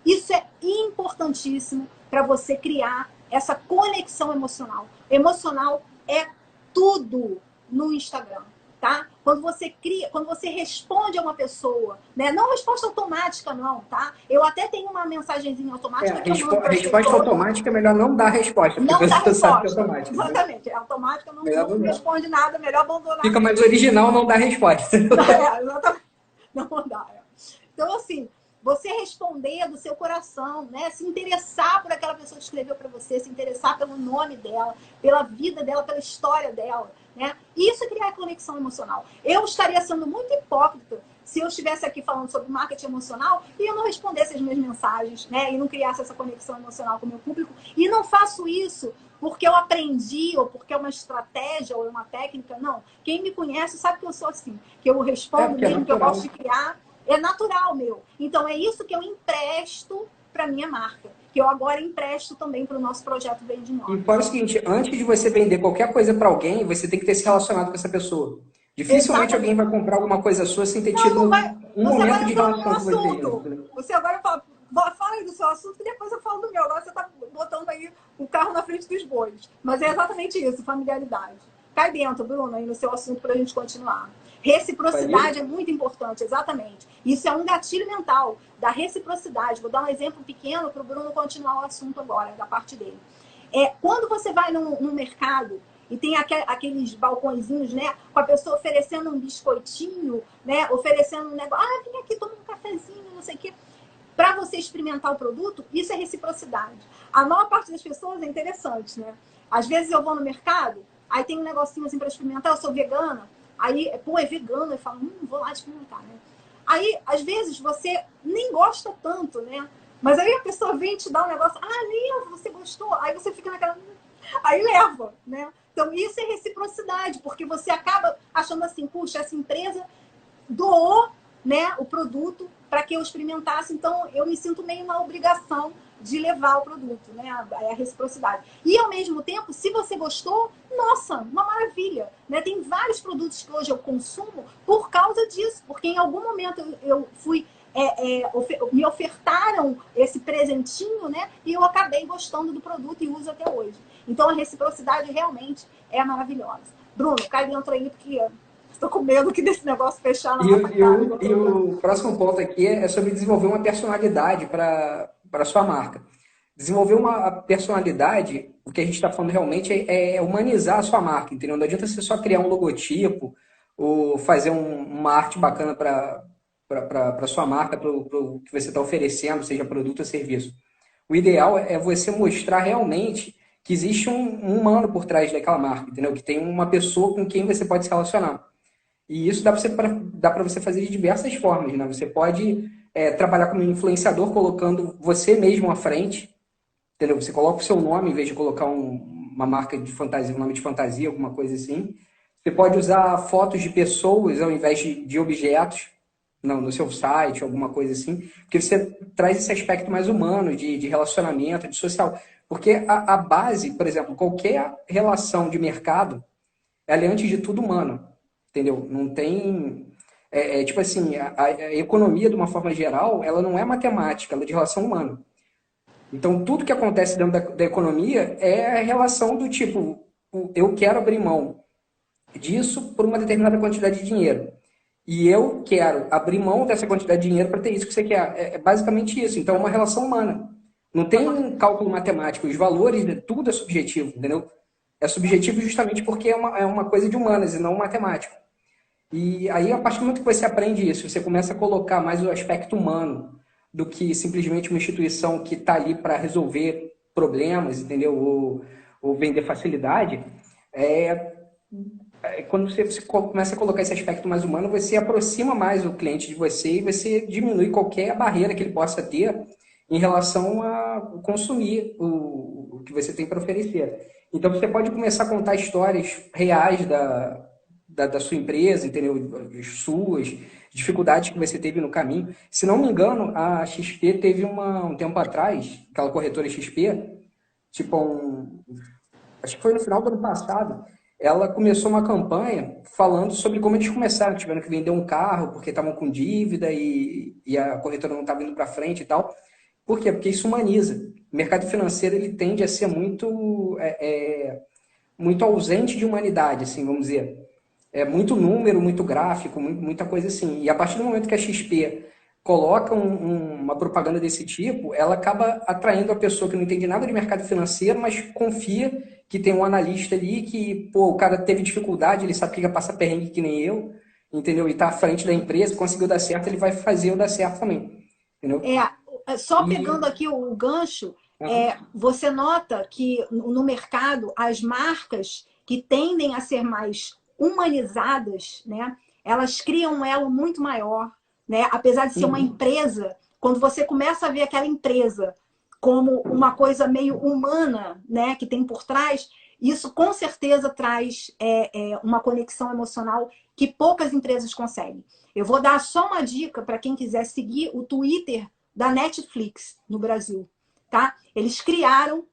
isso é importantíssimo para você criar essa conexão emocional. Emocional é tudo no Instagram, tá? Quando você responde a uma pessoa, né? Não resposta automática, não, tá? Eu até tenho uma mensagenzinha automática que eu mando para as pessoas. Resposta automática é melhor não dar resposta, porque Não dá você sabe que é resposta. automática. Exatamente. É automática, não Melhor responde nada, melhor abandonar. Fica mais original não dar resposta. Exatamente. Não dá. Então, assim, você responder do seu coração, né? Se interessar por aquela pessoa que escreveu para você, se interessar pelo nome dela, pela vida dela, pela história dela, né? Isso é criar conexão emocional. Eu estaria sendo muito hipócrita se eu estivesse aqui falando sobre marketing emocional e eu não respondesse as minhas mensagens, né? E não criasse essa conexão emocional com o meu público. E não faço isso porque eu aprendi, ou porque é uma estratégia, ou é uma técnica. Não. Quem me conhece sabe que eu sou assim. Que eu respondo mesmo, que eu gosto de criar. É natural meu. Então, é isso que eu empresto para minha marca. Que eu agora empresto também para o nosso projeto Vende Nós. E fora o seguinte, antes de você vender qualquer coisa para alguém, você tem que ter se relacionado com essa pessoa. Dificilmente alguém vai comprar alguma coisa sua sem ter tido um momento de relação com você. Você agora fala aí do seu assunto e depois eu falo do meu. Agora você está botando aí o carro na frente dos bois. Mas é exatamente isso, familiaridade. Cai dentro, Bruno, aí no seu assunto para a gente continuar. Reciprocidade é muito importante, exatamente. Isso é um gatilho mental da reciprocidade. Vou dar um exemplo pequeno para o Bruno continuar o assunto agora, da parte dele. Quando você vai num mercado e tem aqueles balcõezinhos, né, com a pessoa oferecendo um biscoitinho, né, oferecendo um negócio, vem aqui, toma um cafezinho, não sei o quê. Para você experimentar o produto, isso é reciprocidade. A maior parte das pessoas é interessante, né? Às vezes eu vou no mercado, aí tem um negocinho assim para experimentar, eu sou vegana, aí, pô, é vegano, eu falo, vou lá experimentar, né? Aí, às vezes, você nem gosta tanto, né? Mas aí a pessoa vem te dar um negócio, leva, você gostou? Aí você fica naquela, aí leva, né? Então, isso é reciprocidade, porque você acaba achando assim, puxa, essa empresa doou, né, o produto para que eu experimentasse, então eu me sinto meio na obrigação de levar o produto, né? A reciprocidade. E, ao mesmo tempo, se você gostou, nossa, uma maravilha, né? Tem vários produtos que hoje eu consumo por causa disso, porque em algum momento eu fui... me ofertaram esse presentinho, né? E eu acabei gostando do produto e uso até hoje. Então, a reciprocidade realmente é maravilhosa. Bruno, cai dentro aí, porque estou com medo que desse negócio fechar na nossa cara. E o próximo ponto aqui é sobre desenvolver uma personalidade para sua marca. Desenvolver uma personalidade, o que a gente está falando realmente é humanizar a sua marca, entendeu? Não adianta você só criar um logotipo ou fazer uma arte bacana para sua marca, para o que você está oferecendo, seja produto ou serviço. O ideal é você mostrar realmente que existe um humano por trás daquela marca, entendeu? Que tem uma pessoa com quem você pode se relacionar. E isso dá para você fazer de diversas formas, né? Você pode trabalhar como influenciador colocando você mesmo à frente, entendeu? Você coloca o seu nome em vez de colocar uma marca de fantasia, um nome de fantasia, alguma coisa assim. Você pode usar fotos de pessoas ao invés de objetos no seu site, alguma coisa assim, porque você traz esse aspecto mais humano, de relacionamento, de social. Porque a base, por exemplo, qualquer relação de mercado, ela é antes de tudo humana, entendeu? Não tem... tipo assim, a economia, de uma forma geral, ela não é matemática, ela é de relação humana. Então, tudo que acontece dentro da economia é a relação do tipo, eu quero abrir mão disso por uma determinada quantidade de dinheiro. E eu quero abrir mão dessa quantidade de dinheiro para ter isso que você quer. É basicamente isso. Então, é uma relação humana. Não tem cálculo matemático. Os valores, tudo é subjetivo, entendeu? É subjetivo justamente porque é uma coisa de humanas e não matemático. E aí, a partir do momento que você aprende isso, você começa a colocar mais o aspecto humano do que simplesmente uma instituição que está ali para resolver problemas, entendeu? Ou vender facilidade. É, quando você começa a colocar esse aspecto mais humano, você aproxima mais o cliente de você e você diminui qualquer barreira que ele possa ter em relação a consumir o que você tem para oferecer. Então, você pode começar a contar histórias reais da sua empresa, entendeu? As suas dificuldades que você teve no caminho. Se não me engano, a XP teve um tempo atrás, aquela corretora XP, tipo acho que foi no final do ano passado, ela começou uma campanha falando sobre como eles começaram, tiveram que vender um carro porque estavam com dívida e a corretora não estava indo para frente e tal. Por quê? Porque isso humaniza. O mercado financeiro ele tende a ser muito ausente de humanidade, assim, vamos dizer. É muito número, muito gráfico, muita coisa assim. E a partir do momento que a XP coloca uma propaganda desse tipo, ela acaba atraindo a pessoa que não entende nada de mercado financeiro, mas confia que tem um analista ali que, pô, o cara teve dificuldade, ele sabe que vai passar perrengue que nem eu, entendeu? E tá à frente da empresa, conseguiu dar certo, ele vai fazer eu dar certo também, entendeu? Só pegando aqui o gancho, você nota que no mercado as marcas que tendem a ser mais humanizadas, né, elas criam um elo muito maior, né? Apesar de ser uma empresa, quando você começa a ver aquela empresa como uma coisa meio humana, né, que tem por trás, isso com certeza traz uma conexão emocional que poucas empresas conseguem. Eu vou dar só uma dica para quem quiser seguir o Twitter da Netflix no Brasil, tá? Eles criaram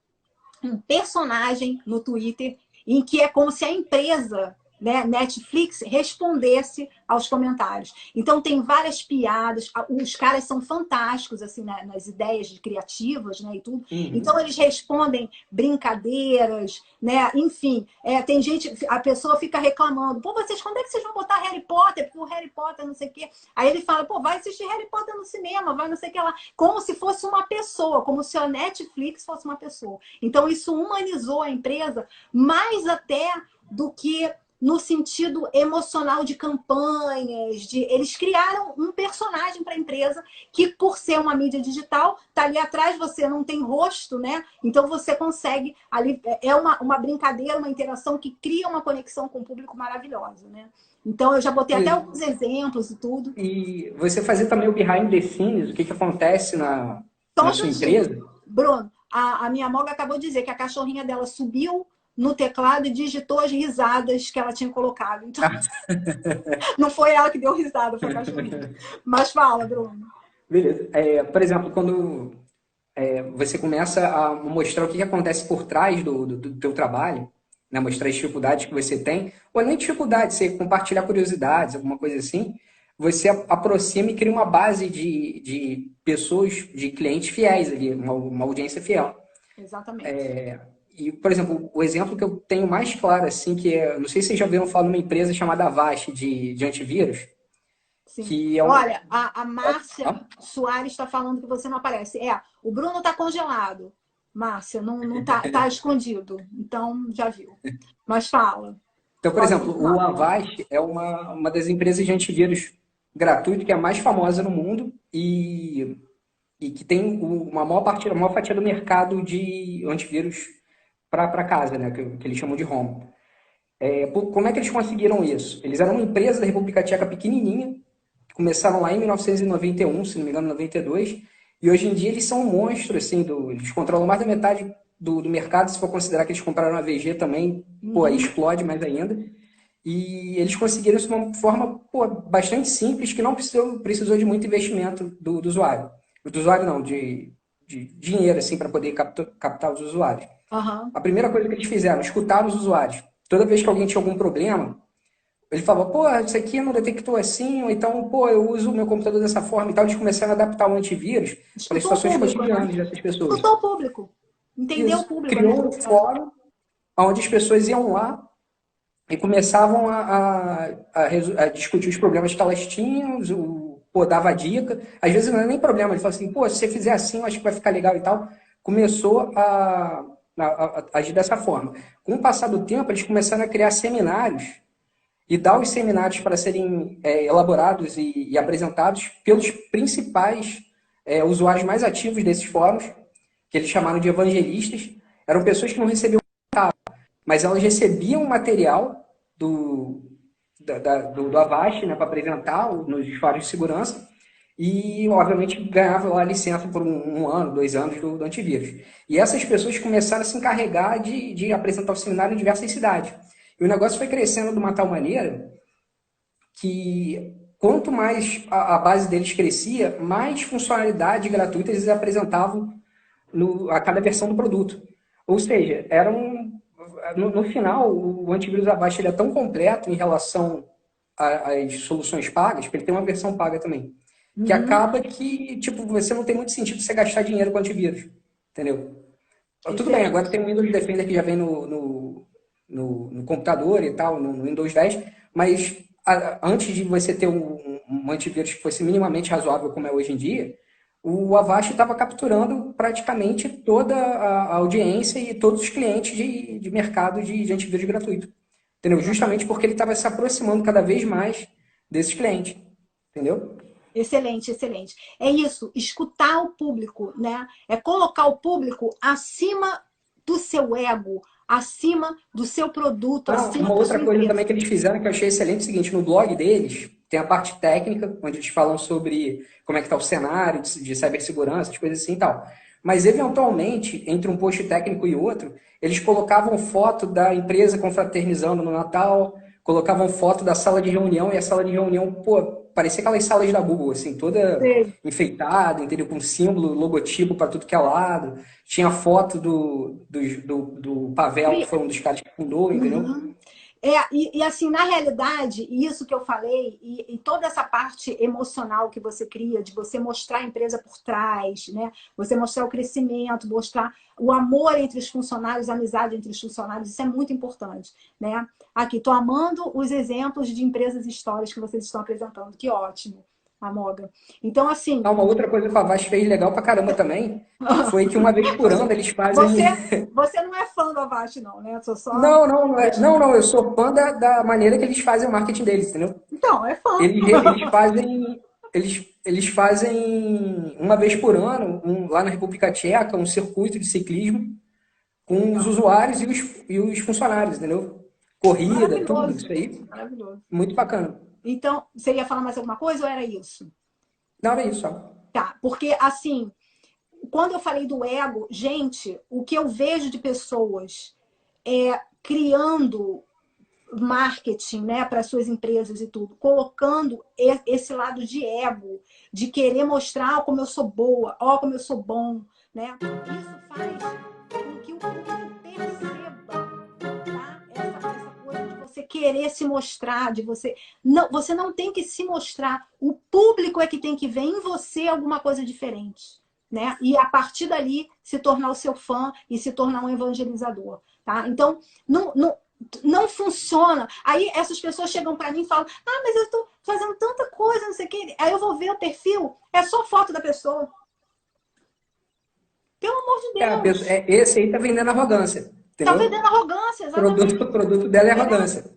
um personagem no Twitter em que é como se a empresa, né, Netflix, respondesse aos comentários. Então tem várias piadas, os caras são fantásticos assim nas ideias criativas, né, e tudo. Então eles respondem brincadeiras, né, enfim, tem gente, a pessoa fica reclamando, pô, vocês quando é que vocês vão botar Harry Potter? Porque o Harry Potter não sei o quê. Aí ele fala, pô, vai assistir Harry Potter no cinema, vai não sei o que lá, como se fosse uma pessoa, como se a Netflix fosse uma pessoa. Então isso humanizou a empresa mais até do que no sentido emocional de campanhas, eles criaram um personagem para a empresa que, por ser uma mídia digital, tá ali atrás, você não tem rosto, né? Então você consegue ali, uma brincadeira, uma interação que cria uma conexão com o público maravilhosa, né? Então eu já botei até alguns exemplos e tudo. E você fazer também o behind the scenes, o que acontece na sua empresa. Bruno, a minha moga acabou de dizer que a cachorrinha dela subiu no teclado e digitou as risadas que ela tinha colocado. Então, não foi ela que deu risada, foi a cachorrinha. Mas fala, Bruno. Beleza. Por exemplo, quando você começa a mostrar o que acontece por trás do teu trabalho, né? Mostrar as dificuldades que você tem, ou nem dificuldades, você compartilhar curiosidades, alguma coisa assim, você aproxima e cria uma base de pessoas, de clientes fiéis ali, uma audiência fiel. Exatamente. E, por exemplo, o exemplo que eu tenho mais claro, assim, que é, não sei se vocês já ouviram falar de uma empresa chamada Avast de antivírus, Sim. que é um. Olha, a Márcia Soares está falando que você não aparece. O Bruno está congelado. Márcia, não tá escondido. Então, já viu. Mas fala. Então, por Pode exemplo, o continuar. Avast é uma das empresas de antivírus gratuito que é a mais famosa no mundo e que tem uma maior parte, a maior fatia do mercado de antivírus para casa, né, que eles chamam de home. Como é que eles conseguiram isso? Eles eram uma empresa da República Tcheca pequenininha, começaram lá em 1991, se não me engano, 92, e hoje em dia eles são um monstro, assim, eles controlam mais da metade do mercado, se for considerar que eles compraram a VG também, pô, aí explode mais ainda. E eles conseguiram isso de uma forma, pô, bastante simples, que não precisou de muito investimento do usuário. Do usuário não, de dinheiro, assim, para poder captar os usuários. Aham. A primeira coisa que eles fizeram, escutaram os usuários. Toda vez que alguém tinha algum problema, ele falava, pô, isso aqui não detectou assim, ou então, pô, eu uso o meu computador dessa forma e tal. Eles começaram a adaptar o antivírus para as Escutou o situações público, né? cotidianas dessas pessoas. Escutou o público. Entendeu o Isso. público, a Criou um necessidade. fórum onde as pessoas iam lá e começavam a discutir os problemas que elas tinham, pô, dava dica. Às vezes não é nem problema, ele falava assim, pô, se você fizer assim, eu acho que vai ficar legal e tal. Começou a agir dessa forma. Com o passar do tempo, eles começaram a criar seminários e dar os seminários para serem elaborados e apresentados pelos principais usuários mais ativos desses fóruns, que eles chamaram de evangelistas. Eram pessoas que não recebiam, mas elas recebiam material do Avast, né, para apresentar nos fóruns de segurança e, obviamente, ganhavam a licença por um ano, 2 anos do antivírus. E essas pessoas começaram a se encarregar de apresentar o seminário em diversas cidades. E o negócio foi crescendo de uma tal maneira que quanto mais a base deles crescia, mais funcionalidade gratuita eles apresentavam a cada versão do produto. Ou seja, no final, o antivírus Avast ele é tão completo em relação às soluções pagas, porque ele tem uma versão paga também, que Uhum. acaba que tipo, você não tem muito sentido você gastar dinheiro com antivírus. Entendeu? Tudo bem, agora Excelente. tem o Windows Defender que já vem no computador e tal, no Windows 10, mas antes de você ter um antivírus que fosse minimamente razoável, como é hoje em dia, o Avast estava capturando praticamente toda a audiência e todos os clientes de mercado de antivírus gratuito. Entendeu? Justamente porque ele estava se aproximando cada vez mais desses clientes. Entendeu? Excelente, excelente. É isso, escutar o público, né? É colocar o público acima do seu ego, acima do seu produto, Ah, acima uma da outra sua coisa empresa. também que eles fizeram que eu achei excelente é o seguinte, no blog deles tem a parte técnica, onde eles falam sobre como é que está o cenário de cibersegurança, de coisas assim e tal. Mas, eventualmente, entre um post técnico e outro, eles colocavam foto da empresa confraternizando no Natal, colocavam foto da sala de reunião, e a sala de reunião, pô, parecia aquelas salas da Google, assim, toda Sei. enfeitada, entendeu? Com símbolo, logotipo para tudo que é lado. Tinha foto do Pavel, que foi um dos caras que fundou, entendeu? Uhum. Assim, na realidade, isso que eu falei, e toda essa parte emocional que você cria, de você mostrar a empresa por trás, né? Você mostrar o crescimento, mostrar o amor entre os funcionários, a amizade entre os funcionários, isso é muito importante, né? Aqui, estou amando os exemplos de empresas e histórias que vocês estão apresentando, que ótimo, Amoga. Então, assim, Ah, uma outra coisa que o Avast fez legal pra caramba também foi que uma vez por ano eles você, fazem. você não é fã do Avast, não, né? Eu sou só Não, não, não, elogiando. não, eu sou fã da maneira que eles fazem o marketing deles, entendeu? Então, é fã. Eles fazem. Eles fazem uma vez por ano, lá na República Tcheca, um circuito de ciclismo com os Legal. usuários e os funcionários, entendeu? Corrida, tudo, Maravilhoso. isso aí, Maravilhoso. muito bacana. Então, você ia falar mais alguma coisa ou era isso? Não, era isso, só. Tá, porque assim, quando eu falei do ego, gente, o que eu vejo de pessoas criando marketing, né, para suas empresas e tudo, colocando esse lado de ego, de querer mostrar como eu sou boa, ó como eu sou bom, né? Isso faz com que o público perceba, tá? Essa coisa de você querer se mostrar, de você não tem que se mostrar, o público é que tem que ver em você alguma coisa diferente, né? E a partir dali se tornar o seu fã e se tornar um evangelizador, tá? Então, não funciona. Aí essas pessoas chegam para mim e falam: ah, mas eu estou fazendo tanta coisa, não sei o quê. Aí eu vou ver o perfil, é só foto da pessoa. Pelo amor de Deus. Esse aí tá vendendo arrogância, Tá entendeu? vendendo arrogância, O exatamente. produto dela é arrogância.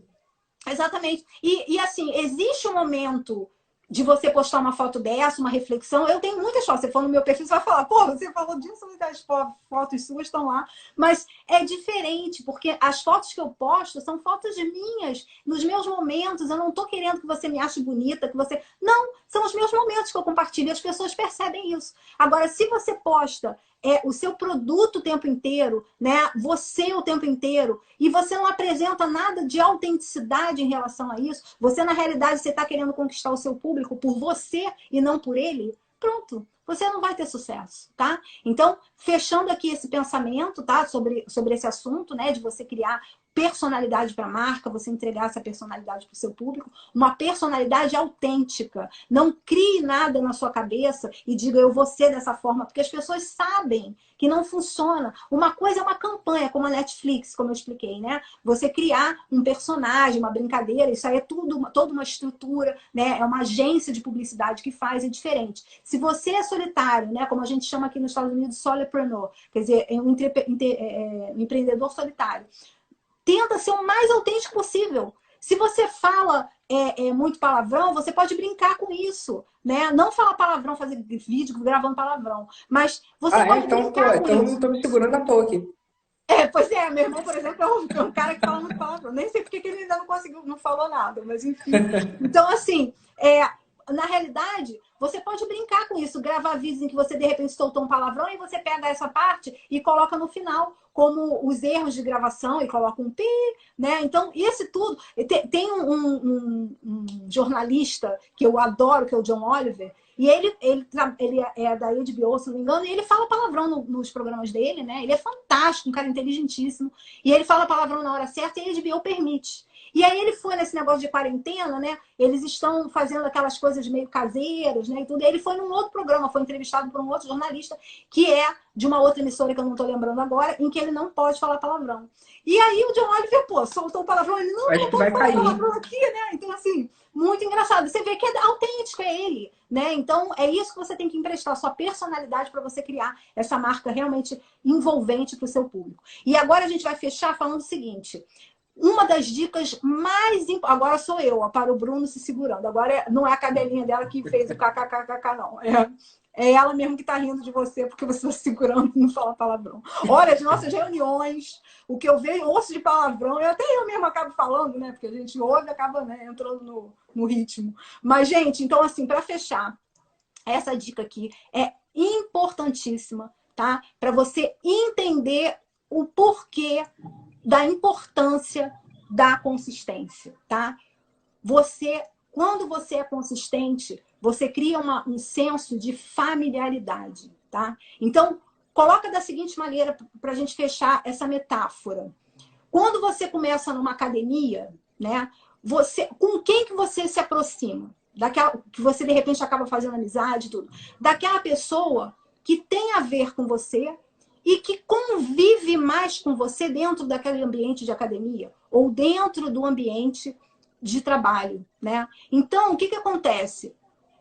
Exatamente. E assim, existe um momento de você postar uma foto dessa, uma reflexão. Eu tenho muitas fotos. Você for no meu perfil, você vai falar: pô, você falou disso, as fotos suas estão lá. Mas é diferente, porque as fotos que eu posto são fotos minhas, nos meus momentos. Eu não estou querendo que você me ache bonita, que você... Não, são os meus momentos que eu compartilho e as pessoas percebem isso. Agora, se você posta o seu produto o tempo inteiro, né? Você o tempo inteiro, e você não apresenta nada de autenticidade em relação a isso, você, na realidade, você está querendo conquistar o seu público por você e não por ele, pronto, você não vai ter sucesso, tá? Então, fechando aqui esse pensamento, tá? Sobre esse assunto, né? De você criar personalidade para a marca, você entregar essa personalidade para o seu público, uma personalidade autêntica. Não crie nada na sua cabeça e diga: eu vou ser dessa forma, porque as pessoas sabem que não funciona. Uma coisa é uma campanha, como a Netflix, como eu expliquei, né? Você criar um personagem, uma brincadeira, isso aí é toda uma estrutura, né? É uma agência de publicidade que faz, é diferente. Se você é solitário, né? Como a gente chama aqui nos Estados Unidos, solopreneur, quer dizer, é um empreendedor solitário. Tenta ser o mais autêntico possível. Se você fala muito palavrão, você pode brincar com isso, né? Não falar palavrão, fazer vídeo gravando palavrão, mas você pode Então, pô, brincar com então isso. não tô me segurando à toa aqui. Pois é, meu irmão, por exemplo, é um cara que fala muito palavrão. Nem sei porque que ele ainda não conseguiu, não falou nada, mas enfim. Então, assim, na realidade, você pode brincar com isso, gravar vídeos em que você, de repente, soltou um palavrão e você pega essa parte e coloca no final, como os erros de gravação, e coloca um pi, né? Então, esse tudo... Tem um jornalista que eu adoro, que é o John Oliver, e ele é da HBO, se não me engano, e ele fala palavrão nos programas dele, né? Ele é fantástico, um cara inteligentíssimo. E ele fala palavrão na hora certa e a HBO permite. E aí ele foi nesse negócio de quarentena, né? Eles estão fazendo aquelas coisas meio caseiras, né? E tudo. E ele foi num outro programa, foi entrevistado por um outro jornalista, que é de uma outra emissora que eu não estou lembrando agora, em que ele não pode falar palavrão. E aí o John Oliver, pô, soltou o palavrão, ele não Acho que pode vai falar cair. palavrão aqui, né? Então, assim, muito engraçado. Você vê que é autêntico, é ele, né? Então, é isso que você tem que emprestar, sua personalidade, para você criar essa marca realmente envolvente para o seu público. E agora a gente vai fechar falando o seguinte: uma das dicas mais importantes... Agora sou eu, ó, para o Bruno se segurando. Agora não é a cadelinha dela que fez o kkkk, não. É ela mesmo que está rindo de você porque você está segurando e não fala palavrão. Olha, as nossas reuniões, o que eu vejo, ouço de palavrão, até eu mesmo acabo falando, né? Porque a gente ouve e acaba, né, entrando no ritmo. Mas, gente, então, assim, para fechar, essa dica aqui é importantíssima, tá? Para você entender o porquê da importância da consistência, tá? Quando você é consistente, você cria um senso de familiaridade, tá? Então, coloca da seguinte maneira para a gente fechar essa metáfora. Quando você começa numa academia, né? Com quem que você se aproxima? Daquela que você, de repente, acaba fazendo amizade e tudo. Daquela pessoa que tem a ver com você e que convive mais com você dentro daquele ambiente de academia ou dentro do ambiente de trabalho, né? Então, o que acontece?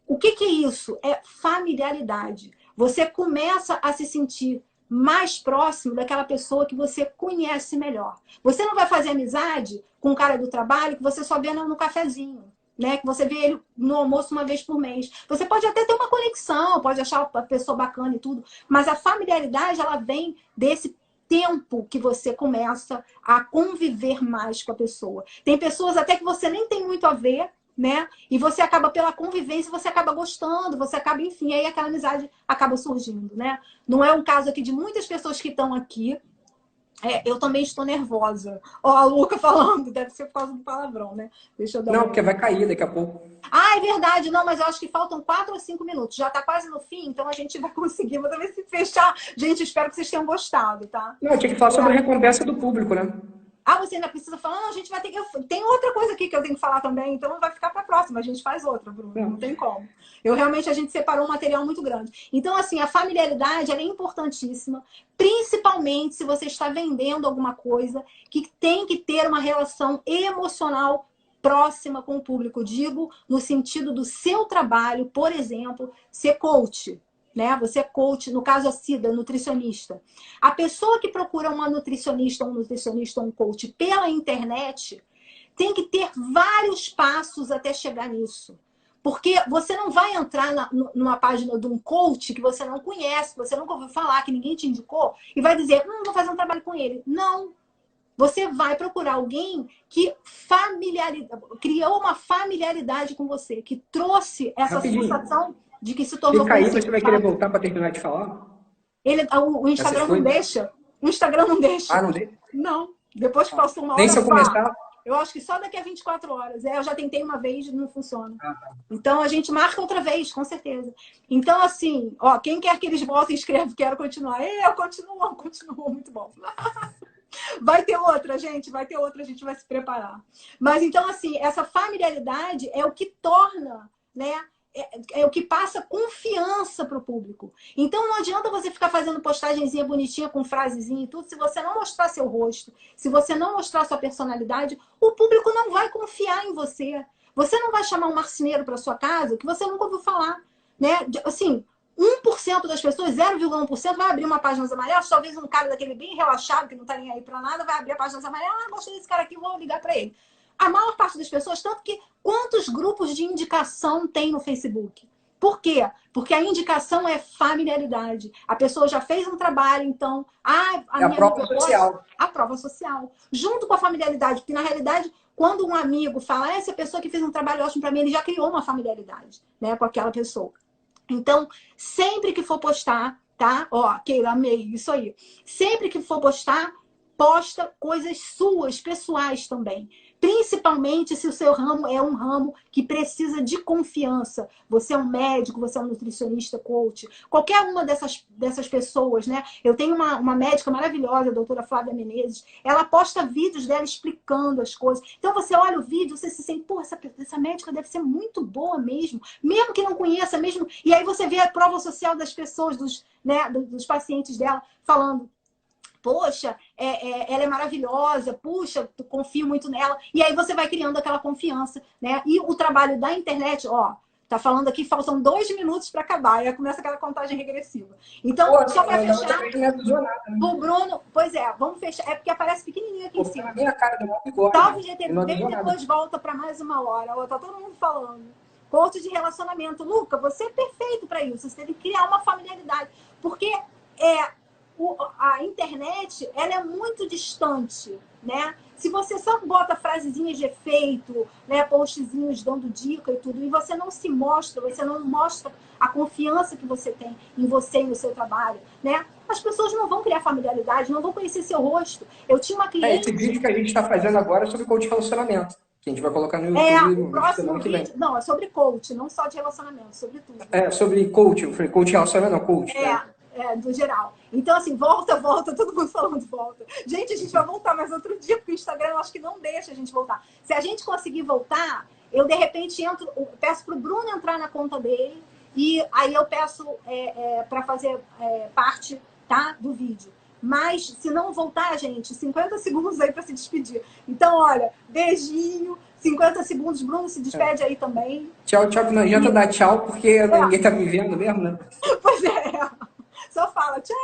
O que é isso? É familiaridade. Você começa a se sentir mais próximo daquela pessoa que você conhece melhor. Você não vai fazer amizade com um cara do trabalho que você só vê no cafezinho, né? Que você vê ele no almoço uma vez por mês. Você pode até ter uma conexão, pode achar a pessoa bacana e tudo, mas a familiaridade, ela vem desse tempo que você começa a conviver mais com a pessoa. Tem pessoas até que você nem tem muito a ver, né? E você acaba, pela convivência, você acaba gostando, você acaba, enfim, aí aquela amizade acaba surgindo, né? Não é um caso aqui de muitas pessoas que estão aqui, Eu também estou nervosa. Ó, a Luca falando, deve ser por causa do palavrão, né? Deixa eu dar Não, uma... porque vai cair daqui a pouco. Ah, é verdade. Não, mas eu acho que faltam 4 ou 5 minutos. Já está quase no fim, então a gente vai conseguir. Vou ver se fechar. Gente, espero que vocês tenham gostado, tá? Não, eu tinha que falar sobre a recompensa do público, né? Ah, você ainda precisa falar? Não, a gente vai ter que... Tem outra coisa aqui que eu tenho que falar também, então vai ficar para a próxima. A gente faz outra, Bruno. Não tem como. A gente separou um material muito grande. Então, assim, a familiaridade, ela é importantíssima, principalmente se você está vendendo alguma coisa que tem que ter uma relação emocional próxima com o público. Digo, no sentido do seu trabalho, por exemplo, ser coach, né? Você é coach, no caso a Cida, nutricionista. A pessoa que procura uma nutricionista, um nutricionista, um coach pela internet, tem que ter vários passos até chegar nisso. Porque você não vai entrar numa página de um coach que você não conhece, que você nunca ouviu falar, que ninguém te indicou, e vai dizer, vou fazer um trabalho com ele. Não. Você vai procurar alguém que criou uma familiaridade com você, que trouxe essa sensação de que se tornou Fica aí, conhecido. você vai querer voltar para terminar de falar? O Instagram não deixa. O Instagram não deixa. Ah, não deixa? Não. Depois que passou uma hora... Nem se eu começar... Eu acho que só daqui a 24 horas. Eu já tentei uma vez e não funciona. Então, a gente marca outra vez, com certeza. Então, assim, ó, quem quer que eles voltem, escreve, quero continuar. Eu continuo, muito bom. Vai ter outra, gente, vai ter outra, a gente vai se preparar. Mas, então, assim, essa familiaridade é o que torna, né? É o que passa confiança para o público. Então não adianta você ficar fazendo postagenzinha bonitinha com frasezinha e tudo, se você não mostrar seu rosto, se você não mostrar sua personalidade, o público não vai confiar em você. Você não vai chamar um marceneiro para sua casa que você nunca ouviu falar, né? Assim, 1% das pessoas, 0,1% vai abrir uma página amarela, talvez um cara daquele bem relaxado, que não tá nem aí para nada, vai abrir a página amarela, gostei desse cara aqui, vou ligar para ele. A maior parte das pessoas, tanto que quantos grupos de indicação tem no Facebook? Por quê? Porque a indicação é familiaridade. A pessoa já fez um trabalho, então... É a prova social. A prova social. Junto com a familiaridade. Porque, na realidade, quando um amigo fala, essa pessoa que fez um trabalho ótimo para mim, ele já criou uma familiaridade, né, com aquela pessoa. Então, sempre que for postar, tá? Ó, Keila, amei, isso aí. Sempre que for postar, posta coisas suas, pessoais também. Principalmente se o seu ramo é um ramo que precisa de confiança. Você é um médico, você é um nutricionista, coach. Qualquer uma dessas pessoas, né? Eu tenho uma médica maravilhosa, a doutora Flávia Menezes. Ela posta vídeos dela explicando as coisas. Então você olha o vídeo, você se sente, pô, essa médica deve ser muito boa mesmo. Mesmo que não conheça, mesmo... E aí você vê a prova social das pessoas, dos pacientes dela, falando... Poxa, ela é maravilhosa, puxa, confio muito nela. E aí você vai criando aquela confiança, né? E o trabalho da internet, ó, tá falando aqui, faltam 2 minutos para acabar. E aí começa aquela contagem regressiva. Então, só para fechar, o Bruno, pois é, vamos fechar. É porque aparece pequenininho aqui em cima. Talvez depois volta para mais 1 hora. Ó, tá todo mundo falando. Coach de relacionamento. Luca, você é perfeito para isso. Você tem que criar uma familiaridade. Porque a internet, ela é muito distante, né? Se você só bota frasezinhas de efeito, né, postzinhos dando dica e tudo, e você não se mostra, você não mostra a confiança que você tem em você e no seu trabalho, né? As pessoas não vão criar familiaridade, não vão conhecer seu rosto. Eu tinha uma cliente... Esse vídeo que a gente está fazendo agora é sobre coach de relacionamento, que a gente vai colocar no YouTube o próximo vídeo... Não, é sobre coach, não só de relacionamento, sobre tudo. Sobre coach, eu falei coach de relacionamento, não, coach. Do geral. Então, assim, volta, todo mundo falando volta. Gente, a gente vai voltar mais outro dia, porque o Instagram eu acho que não deixa a gente voltar. Se a gente conseguir voltar, eu de repente peço pro Bruno entrar na conta dele e aí eu peço para fazer parte, tá, do vídeo. Mas, se não voltar, gente, 50 segundos aí para se despedir. Então, olha, beijinho, 50 segundos, Bruno se despede aí também. Tchau, que não adianta dar tchau, porque ninguém tá me vendo mesmo, né? Pois é. Só fala tchau,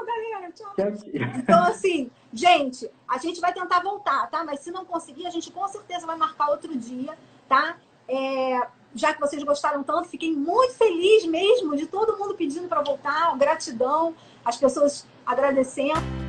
galera, tchau. Então, assim, gente, a gente vai tentar voltar, tá? Mas se não conseguir, a gente com certeza vai marcar outro dia, tá? Já que vocês gostaram tanto, fiquei muito feliz mesmo de todo mundo pedindo para voltar. Gratidão, as pessoas agradecendo.